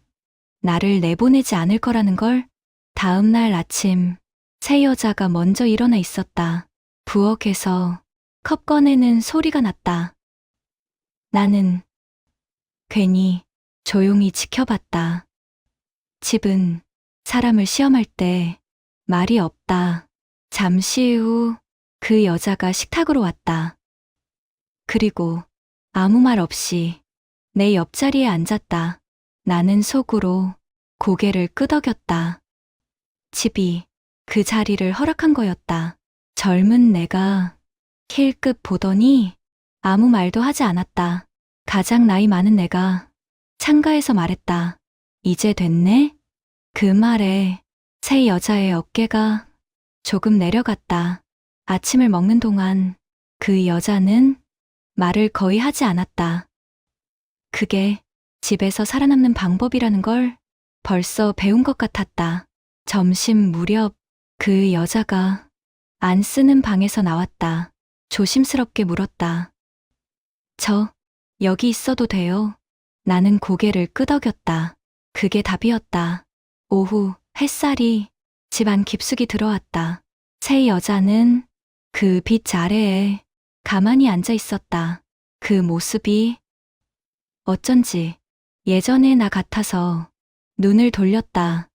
Speaker 1: 나를 내보내지 않을 거라는 걸. 다음 날 아침 새 여자가 먼저 일어나 있었다. 부엌에서 컵 꺼내는 소리가 났다. 나는 괜히 조용히 지켜봤다. 집은 사람을 시험할 때 말이 없다. 잠시 후 그 여자가 식탁으로 왔다. 그리고 아무 말 없이 내 옆자리에 앉았다. 나는 속으로 고개를 끄덕였다. 집이 그 자리를 허락한 거였다. 젊은 내가 힐끗 보더니 아무 말도 하지 않았다. 가장 나이 많은 내가 창가에서 말했다. 이제 됐네? 그 말에 새 여자의 어깨가 조금 내려갔다. 아침을 먹는 동안 그 여자는 말을 거의 하지 않았다. 그게 집에서 살아남는 방법이라는 걸 벌써 배운 것 같았다. 점심 무렵 그 여자가 안 쓰는 방에서 나왔다. 조심스럽게 물었다. 저 여기 있어도 돼요? 나는 고개를 끄덕였다. 그게 답이었다. 오후 햇살이 집 안 깊숙이 들어왔다. 새 여자는 그 빛 아래에 가만히 앉아 있었다. 그 모습이 어쩐지 예전의 나 같아서 눈을 돌렸다.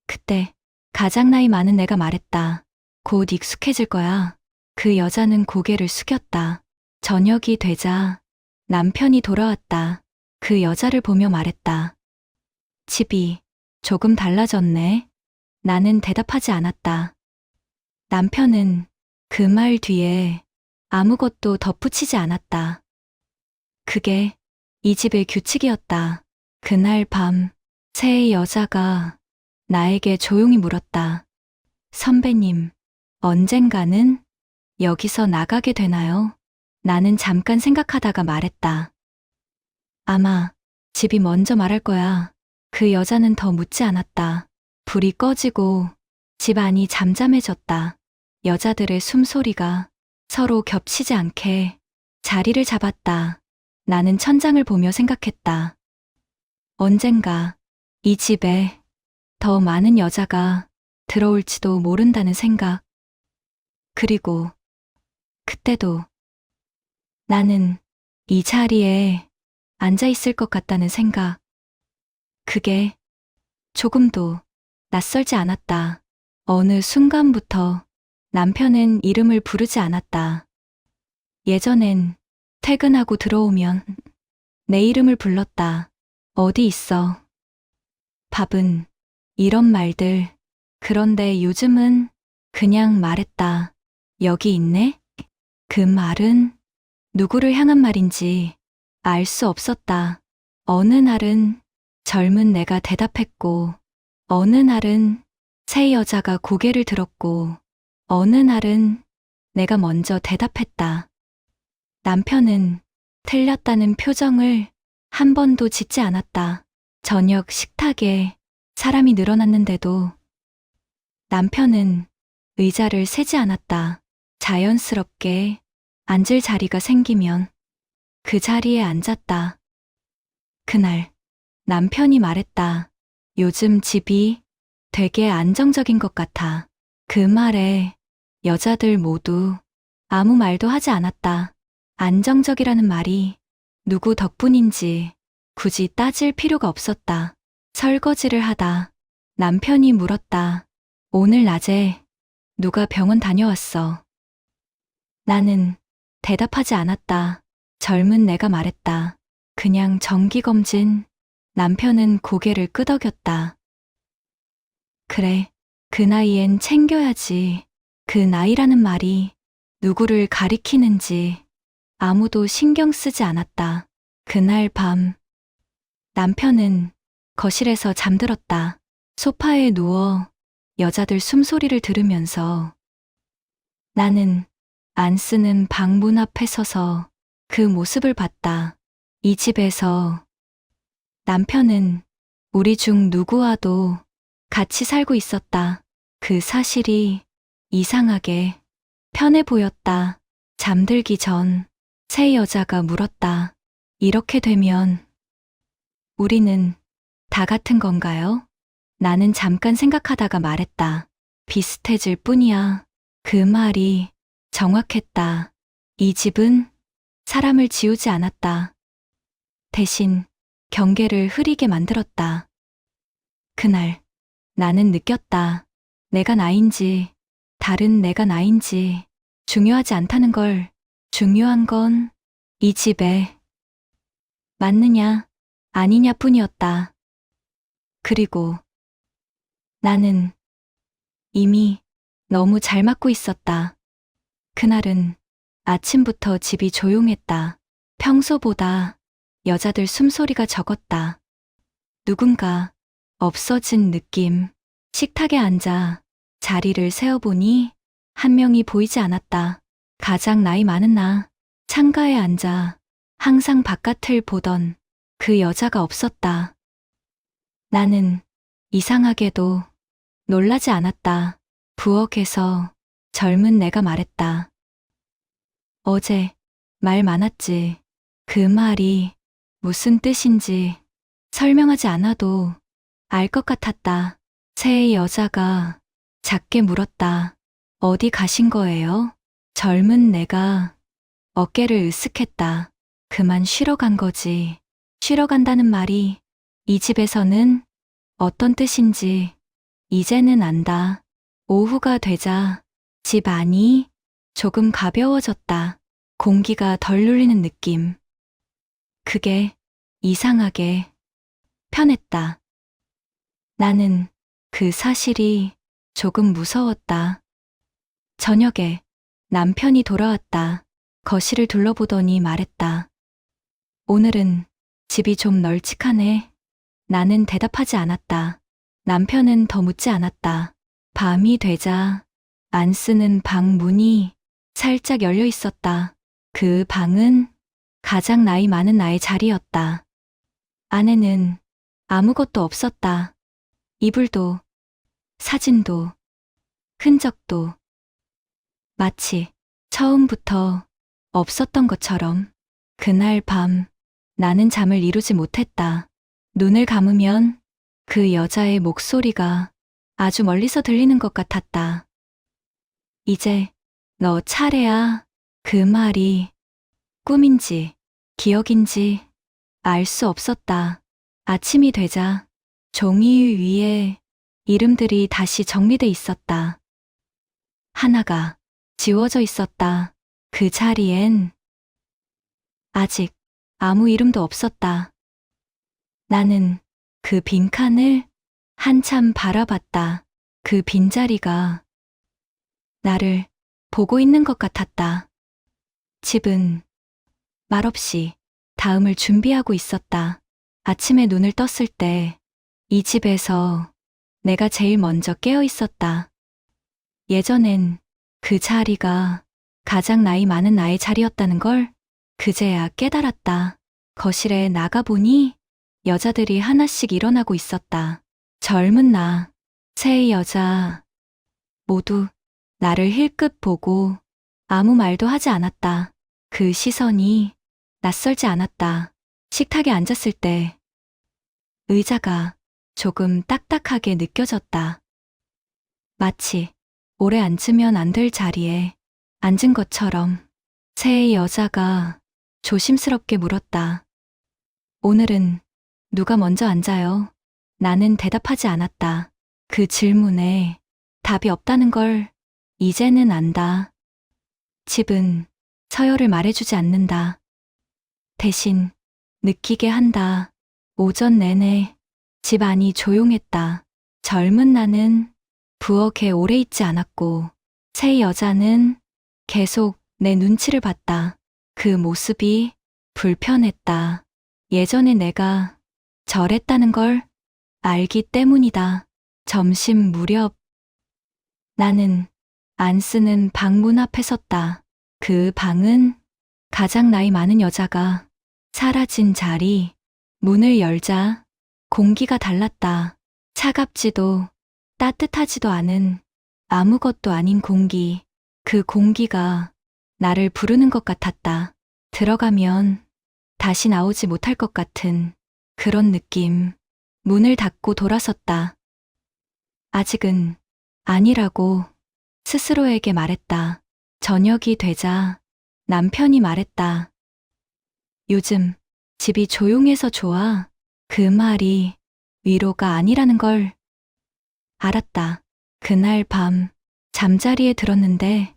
Speaker 1: 그때 가장 나이 많은 내가 말했다. 곧 익숙해질 거야. 그 여자는 고개를 숙였다. 저녁이 되자 남편이 돌아왔다. 그 여자를 보며 말했다. 집이 조금 달라졌네. 나는 대답하지 않았다. 남편은 그 말 뒤에 아무것도 덧붙이지 않았다. 그게 이 집의 규칙이었다. 그날 밤 새 여자가 나에게 조용히 물었다. 선배님, 언젠가는 여기서 나가게 되나요? 나는 잠깐 생각하다가 말했다. 아마 집이 먼저 말할 거야. 그 여자는 더 묻지 않았다. 불이 꺼지고 집 안이 잠잠해졌다. 여자들의 숨소리가 서로 겹치지 않게 자리를 잡았다. 나는 천장을 보며 생각했다. 언젠가 이 집에 더 많은 여자가 들어올지도 모른다는 생각. 그리고 그때도 나는 이 자리에 앉아 있을 것 같다는 생각. 그게 조금도 낯설지 않았다. 어느 순간부터 남편은 이름을 부르지 않았다. 예전엔 퇴근하고 들어오면 내 이름을 불렀다. 어디 있어? 밥은? 이런 말들. 그런데 요즘은 그냥 말했다. 여기 있네? 그 말은 누구를 향한 말인지 알 수 없었다. 어느 날은 젊은 내가 대답했고, 어느 날은 새 여자가 고개를 들었고, 어느 날은 내가 먼저 대답했다. 남편은 틀렸다는 표정을 한 번도 짓지 않았다. 저녁 식탁에 사람이 늘어났는데도 남편은 의자를 세지 않았다. 자연스럽게 앉을 자리가 생기면 그 자리에 앉았다. 그날 남편이 말했다. 요즘 집이 되게 안정적인 것 같아. 그 말에 여자들 모두 아무 말도 하지 않았다. 안정적이라는 말이 누구 덕분인지 굳이 따질 필요가 없었다. 설거지를 하다 남편이 물었다. 오늘 낮에 누가 병원 다녀왔어? 나는 대답하지 않았다. 젊은 내가 말했다. 그냥 정기검진. 남편은 고개를 끄덕였다. 그래, 그 나이엔 챙겨야지. 그 나이라는 말이 누구를 가리키는지 아무도 신경 쓰지 않았다. 그날 밤 남편은 거실에서 잠들었다. 소파에 누워 여자들 숨소리를 들으면서 나는 안 쓰는 방문 앞에 서서 그 모습을 봤다. 이 집에서 남편은 우리 중 누구와도 같이 살고 있었다. 그 사실이 이상하게 편해 보였다. 잠들기 전 새 여자가 물었다. 이렇게 되면 우리는 다 같은 건가요? 나는 잠깐 생각하다가 말했다. 비슷해질 뿐이야. 그 말이 정확했다. 이 집은 사람을 지우지 않았다. 대신 경계를 흐리게 만들었다. 그날 나는 느꼈다. 내가 나인지 다른 내가 나인지 중요하지 않다는 걸. 중요한 건 이 집에 맞느냐 아니냐 뿐이었다. 그리고 나는 이미 너무 잘 맞고 있었다. 그날은 아침부터 집이 조용했다. 평소보다 여자들 숨소리가 적었다. 누군가 없어진 느낌. 식탁에 앉아 자리를 세어보니 한 명이 보이지 않았다. 가장 나이 많은 나. 창가에 앉아 항상 바깥을 보던 그 여자가 없었다. 나는 이상하게도 놀라지 않았다. 부엌에서 젊은 내가 말했다. 어제 말 많았지. 그 말이 무슨 뜻인지 설명하지 않아도 알 것 같았다. 새 여자가 작게 물었다. 어디 가신 거예요? 젊은 내가 어깨를 으쓱했다. 그만 쉬러 간 거지. 쉬러 간다는 말이 이 집에서는 어떤 뜻인지 이제는 안다. 오후가 되자 집 안이 조금 가벼워졌다. 공기가 덜 눌리는 느낌. 그게 이상하게 편했다. 나는 그 사실이 조금 무서웠다. 저녁에 남편이 돌아왔다. 거실을 둘러보더니 말했다. 오늘은 집이 좀 널찍하네. 나는 대답하지 않았다. 남편은 더 묻지 않았다. 밤이 되자 안 쓰는 방 문이 살짝 열려 있었다. 그 방은 가장 나이 많은 나의 자리였다. 안에는 아무것도 없었다. 이불도, 사진도, 흔적도. 마치 처음부터 없었던 것처럼. 그날 밤 나는 잠을 이루지 못했다. 눈을 감으면 그 여자의 목소리가 아주 멀리서 들리는 것 같았다. 이제 너 차례야. 그 말이 꿈인지 기억인지 알 수 없었다. 아침이 되자 종이 위에 이름들이 다시 정리돼 있었다. 하나가 지워져 있었다. 그 자리엔 아직 아무 이름도 없었다. 나는 그 빈칸을 한참 바라봤다. 그 빈자리가 나를 보고 있는 것 같았다. 집은 말없이 다음을 준비하고 있었다. 아침에 눈을 떴을 때 이 집에서 내가 제일 먼저 깨어 있었다. 예전엔 그 자리가 가장 나이 많은 나의 자리였다는 걸 그제야 깨달았다. 거실에 나가보니 여자들이 하나씩 일어나고 있었다. 젊은 나, 새 여자, 모두 나를 힐끗 보고 아무 말도 하지 않았다. 그 시선이 낯설지 않았다. 식탁에 앉았을 때 의자가 조금 딱딱하게 느껴졌다. 마치 오래 앉으면 안 될 자리에 앉은 것처럼 새 여자가 조심스럽게 물었다. 오늘은 누가 먼저 앉아요? 나는 대답하지 않았다. 그 질문에 답이 없다는 걸 이제는 안다. 집은 서열을 말해주지 않는다. 대신 느끼게 한다. 오전 내내 집 안이 조용했다. 젊은 나는 부엌에 오래 있지 않았고 새 여자는 계속 내 눈치를 봤다. 그 모습이 불편했다. 예전에 내가 저랬다는 걸 알기 때문이다. 점심 무렵 나는 안 쓰는 방문 앞에 섰다. 그 방은 가장 나이 많은 여자가 사라진 자리. 문을 열자 공기가 달랐다. 차갑지도 따뜻하지도 않은 아무것도 아닌 공기. 그 공기가 나를 부르는 것 같았다. 들어가면 다시 나오지 못할 것 같은 그런 느낌. 문을 닫고 돌아섰다. 아직은 아니라고 스스로에게 말했다. 저녁이 되자 남편이 말했다. 요즘 집이 조용해서 좋아. 그 말이 위로가 아니라는 걸 알았다. 그날 밤 잠자리에 들었는데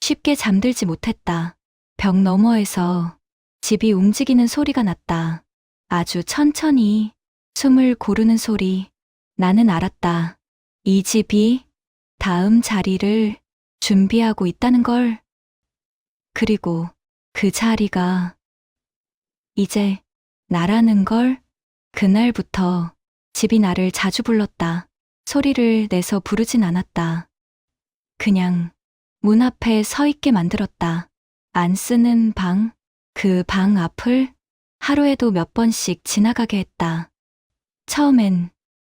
Speaker 1: 쉽게 잠들지 못했다. 벽 너머에서 집이 움직이는 소리가 났다. 아주 천천히 숨을 고르는 소리. 나는 알았다. 이 집이 다음 자리를 준비하고 있다는 걸. 그리고 그 자리가 이제 나라는 걸. 그날부터 집이 나를 자주 불렀다. 소리를 내서 부르진 않았다. 그냥 문 앞에 서 있게 만들었다. 안 쓰는 방, 그 방 앞을 하루에도 몇 번씩 지나가게 했다. 처음엔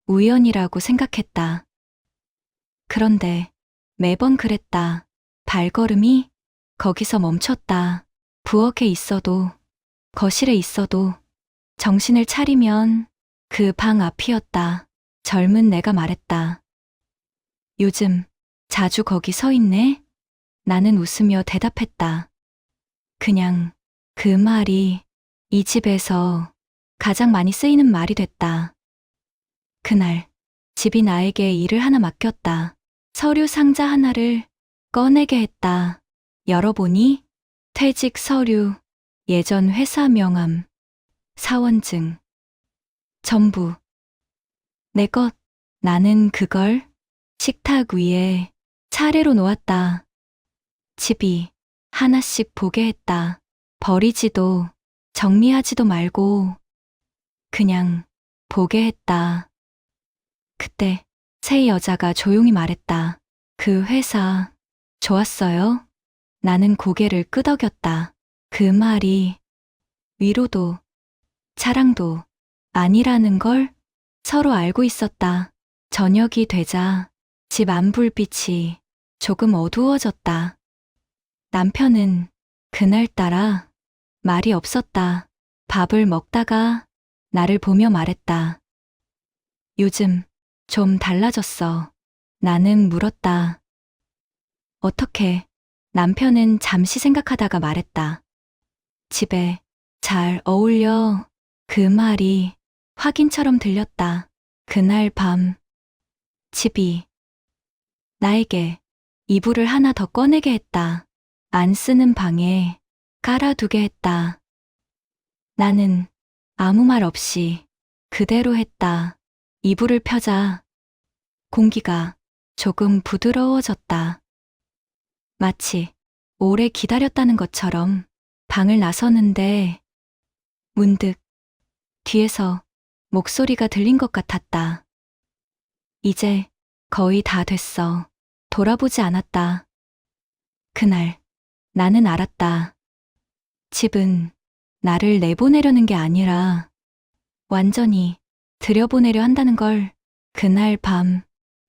Speaker 1: 우연이라고 생각했다. 그런데 매번 그랬다. 발걸음이 거기서 멈췄다. 부엌에 있어도, 거실에 있어도, 정신을 차리면 그 방 앞이었다. 젊은 내가 말했다. 요즘 자주 거기 서 있네? 나는 웃으며 대답했다. 그냥 그 말이 이 집에서 가장 많이 쓰이는 말이 됐다. 그날 집이 나에게 일을 하나 맡겼다. 서류 상자 하나를 꺼내게 했다. 열어보니 퇴직 서류, 예전 회사 명함, 사원증, 전부 내 것. 나는 그걸 식탁 위에 차례로 놓았다. 집이 하나씩 보게 했다. 버리지도 정리하지도 말고 그냥 보게 했다. 그때 새 여자가 조용히 말했다. 그 회사 좋았어요? 나는 고개를 끄덕였다. 그 말이 위로도 자랑도 아니라는 걸 서로 알고 있었다. 저녁이 되자 집 안 불빛이 조금 어두워졌다. 남편은 그날따라 말이 없었다. 밥을 먹다가 나를 보며 말했다. 요즘 좀 달라졌어. 나는 물었다. 어떻게? 남편은 잠시 생각하다가 말했다. 집에 잘 어울려. 그 말이 확인처럼 들렸다. 그날 밤 집이 나에게 이불을 하나 더 꺼내게 했다. 안 쓰는 방에 깔아두게 했다. 나는 아무 말 없이 그대로 했다. 이불을 펴자 공기가 조금 부드러워졌다. 마치 오래 기다렸다는 것처럼 방을 나서는데 문득 뒤에서 목소리가 들린 것 같았다. 이제 거의 다 됐어. 돌아보지 않았다. 그날 나는 알았다. 집은 나를 내보내려는 게 아니라 완전히 들여보내려 한다는 걸. 그날 밤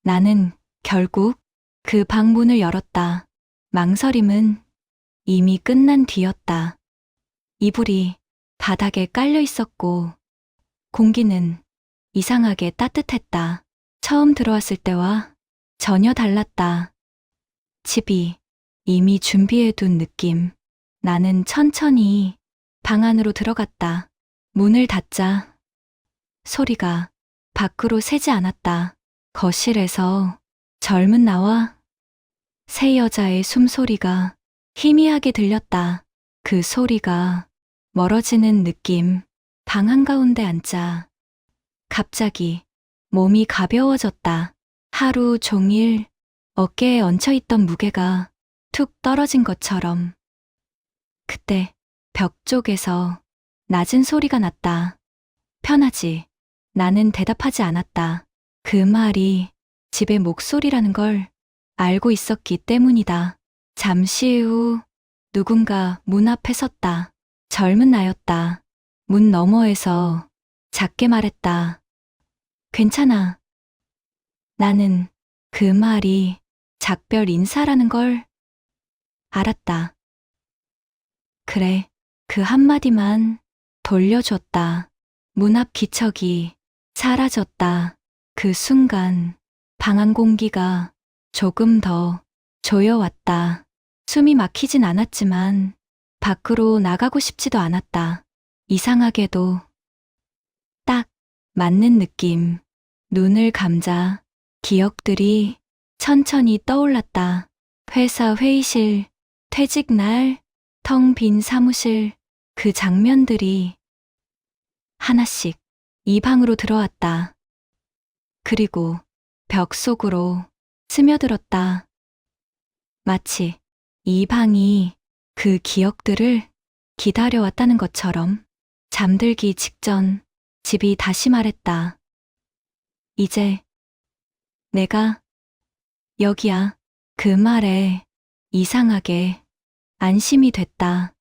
Speaker 1: 나는 결국 그 방문을 열었다. 망설임은 이미 끝난 뒤였다. 이불이 바닥에 깔려 있었고 공기는 이상하게 따뜻했다. 처음 들어왔을 때와 전혀 달랐다. 집이 이미 준비해둔 느낌. 나는 천천히 방 안으로 들어갔다. 문을 닫자 소리가 밖으로 새지 않았다. 거실에서 젊은 나와 새 여자의 숨소리가 희미하게 들렸다. 그 소리가 멀어지는 느낌. 방 한가운데 앉자 갑자기 몸이 가벼워졌다. 하루 종일 어깨에 얹혀있던 무게가 툭 떨어진 것처럼. 그때 벽 쪽에서 낮은 소리가 났다. 편하지? 나는 대답하지 않았다. 그 말이 집의 목소리라는 걸 알고 있었기 때문이다. 잠시 후 누군가 문 앞에 섰다. 젊은 나였다. 문 너머에서 작게 말했다. 괜찮아. 나는 그 말이 작별 인사라는 걸 알았다. 그래, 그 한마디만 돌려줬다. 문 앞 기척이 사라졌다. 그 순간 방 안 공기가 조금 더 조여왔다. 숨이 막히진 않았지만 밖으로 나가고 싶지도 않았다. 이상하게도 딱 맞는 느낌. 눈을 감자 기억들이 천천히 떠올랐다. 회사 회의실, 퇴직날, 텅 빈 사무실, 그 장면들이 하나씩 이 방으로 들어왔다. 그리고 벽 속으로 스며들었다. 마치 이 방이 그 기억들을 기다려왔다는 것처럼. 잠들기 직전 집이 다시 말했다. 이제 내가 여기야. 그 말에 이상하게 안심이 됐다.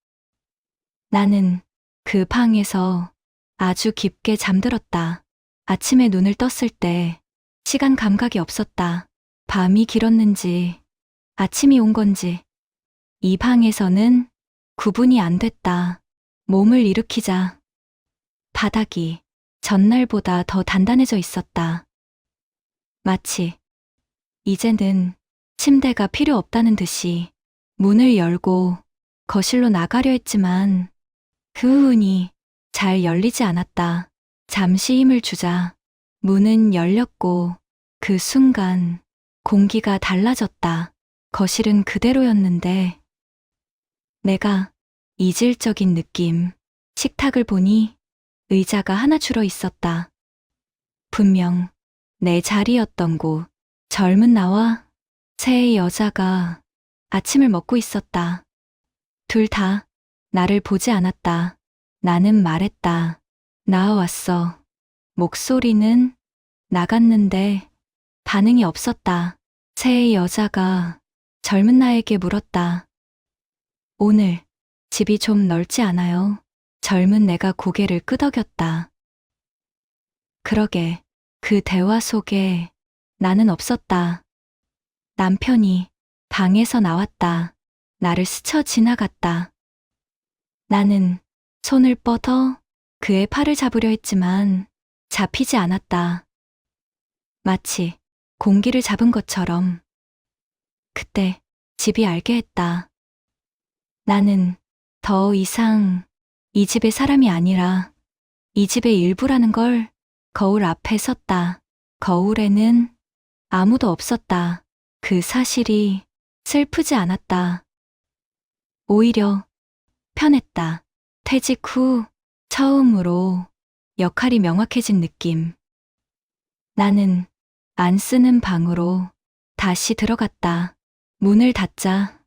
Speaker 1: 나는 그 방에서 아주 깊게 잠들었다. 아침에 눈을 떴을 때 시간 감각이 없었다. 밤이 길었는지 아침이 온 건지 이 방에서는 구분이 안 됐다. 몸을 일으키자 바닥이 전날보다 더 단단해져 있었다. 마치 이제는 침대가 필요 없다는 듯이. 문을 열고 거실로 나가려 했지만 그 문이 잘 열리지 않았다. 잠시 힘을 주자 문은 열렸고 그 순간 공기가 달라졌다. 거실은 그대로였는데 내가 이질적인 느낌. 식탁을 보니 의자가 하나 줄어 있었다. 분명 내 자리였던 곳. 젊은 나와 새 여자가 아침을 먹고 있었다. 둘 다 나를 보지 않았다. 나는 말했다. 나왔어. 목소리는 나갔는데 반응이 없었다. 새 여자가 젊은 나에게 물었다. 오늘 집이 좀 넓지 않아요? 젊은 내가 고개를 끄덕였다. 그러게, 그 대화 속에 나는 없었다. 남편이 방에서 나왔다. 나를 스쳐 지나갔다. 나는 손을 뻗어 그의 팔을 잡으려 했지만 잡히지 않았다. 마치 공기를 잡은 것처럼. 그때 집이 알게 했다. 나는 더 이상 이 집의 사람이 아니라 이 집의 일부라는 걸. 거울 앞에 섰다. 거울에는 아무도 없었다. 그 사실이 슬프지 않았다. 오히려 편했다. 퇴직 후 처음으로 역할이 명확해진 느낌. 나는 안 쓰는 방으로 다시 들어갔다. 문을 닫자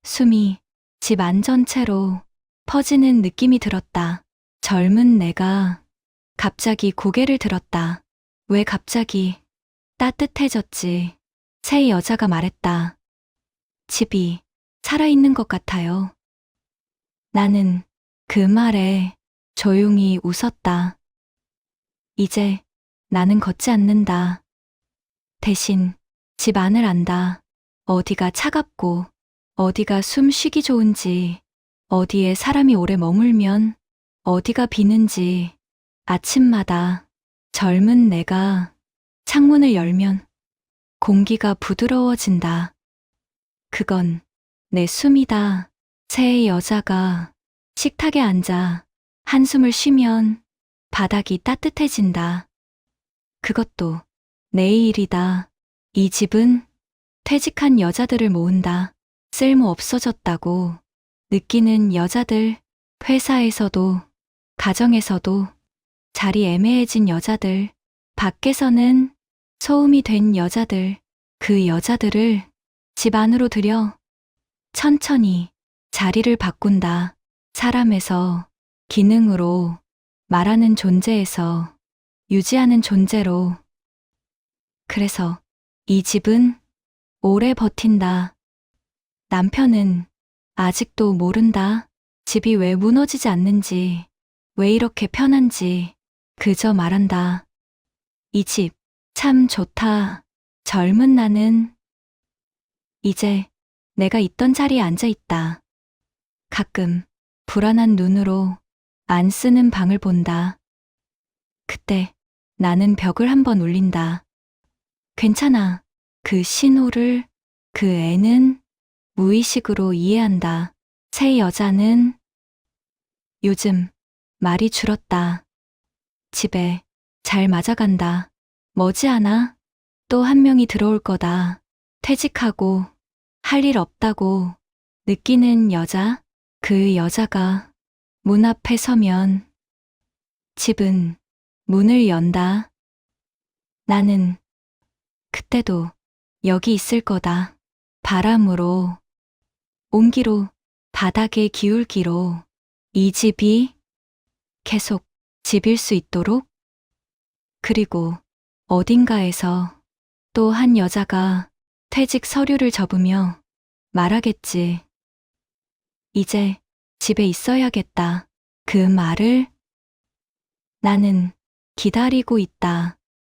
Speaker 1: 숨이 집 안 전체로 퍼지는 느낌이 들었다. 젊은 내가 갑자기 고개를 들었다. 왜 갑자기 따뜻해졌지? 새 여자가 말했다. 집이 살아있는 것 같아요. 나는 그 말에 조용히 웃었다. 이제 나는 걷지 않는다. 대신 집 안을 안다. 어디가 차갑고 어디가 숨 쉬기 좋은지, 어디에 사람이 오래 머물면 어디가 비는지 아침마다 젊은 내가 창문을 열면 공기가 부드러워진다. 그건 내 숨이다. 새 여자가 식탁에 앉아 한숨을 쉬면 바닥이 따뜻해진다. 그것도 내일이다. 이 집은 퇴직한 여자들을 모은다. 쓸모 없어졌다고 느끼는 여자들, 회사에서도, 가정에서도 자리 애매해진 여자들, 밖에서는 소음이 된 여자들, 그 여자들을 집 안으로 들여 천천히 자리를 바꾼다. 사람에서 기능으로, 말하는 존재에서 유지하는 존재로. 그래서 이 집은 오래 버틴다. 남편은 아직도 모른다. 집이 왜 무너지지 않는지, 왜 이렇게 편한지 그저 말한다. 이 집 참 좋다. 젊은 나는 이제 내가 있던 자리에 앉아 있다. 가끔 불안한 눈으로 안 쓰는 방을 본다. 그때 나는 벽을 한번 울린다. 괜찮아. 그 신호를 그 애는 무의식으로 이해한다. 새 여자는 요즘 말이 줄었다. 집에 잘 맞아간다. 머지않아 또 한 명이 들어올 거다. 퇴직하고 할 일 없다고 느끼는 여자, 그 여자가 문 앞에 서면 집은 문을 연다. 나는 그때도 여기 있을 거다. 바람으로, 온기로, 바닥의 기울기로 이 집이 계속 집일 수 있도록. 그리고 어딘가에서 또 한 여자가 퇴직 서류를 접으며 말하겠지. 이제 집에 있어야겠다. 그 말을 나는 기다리고 있다.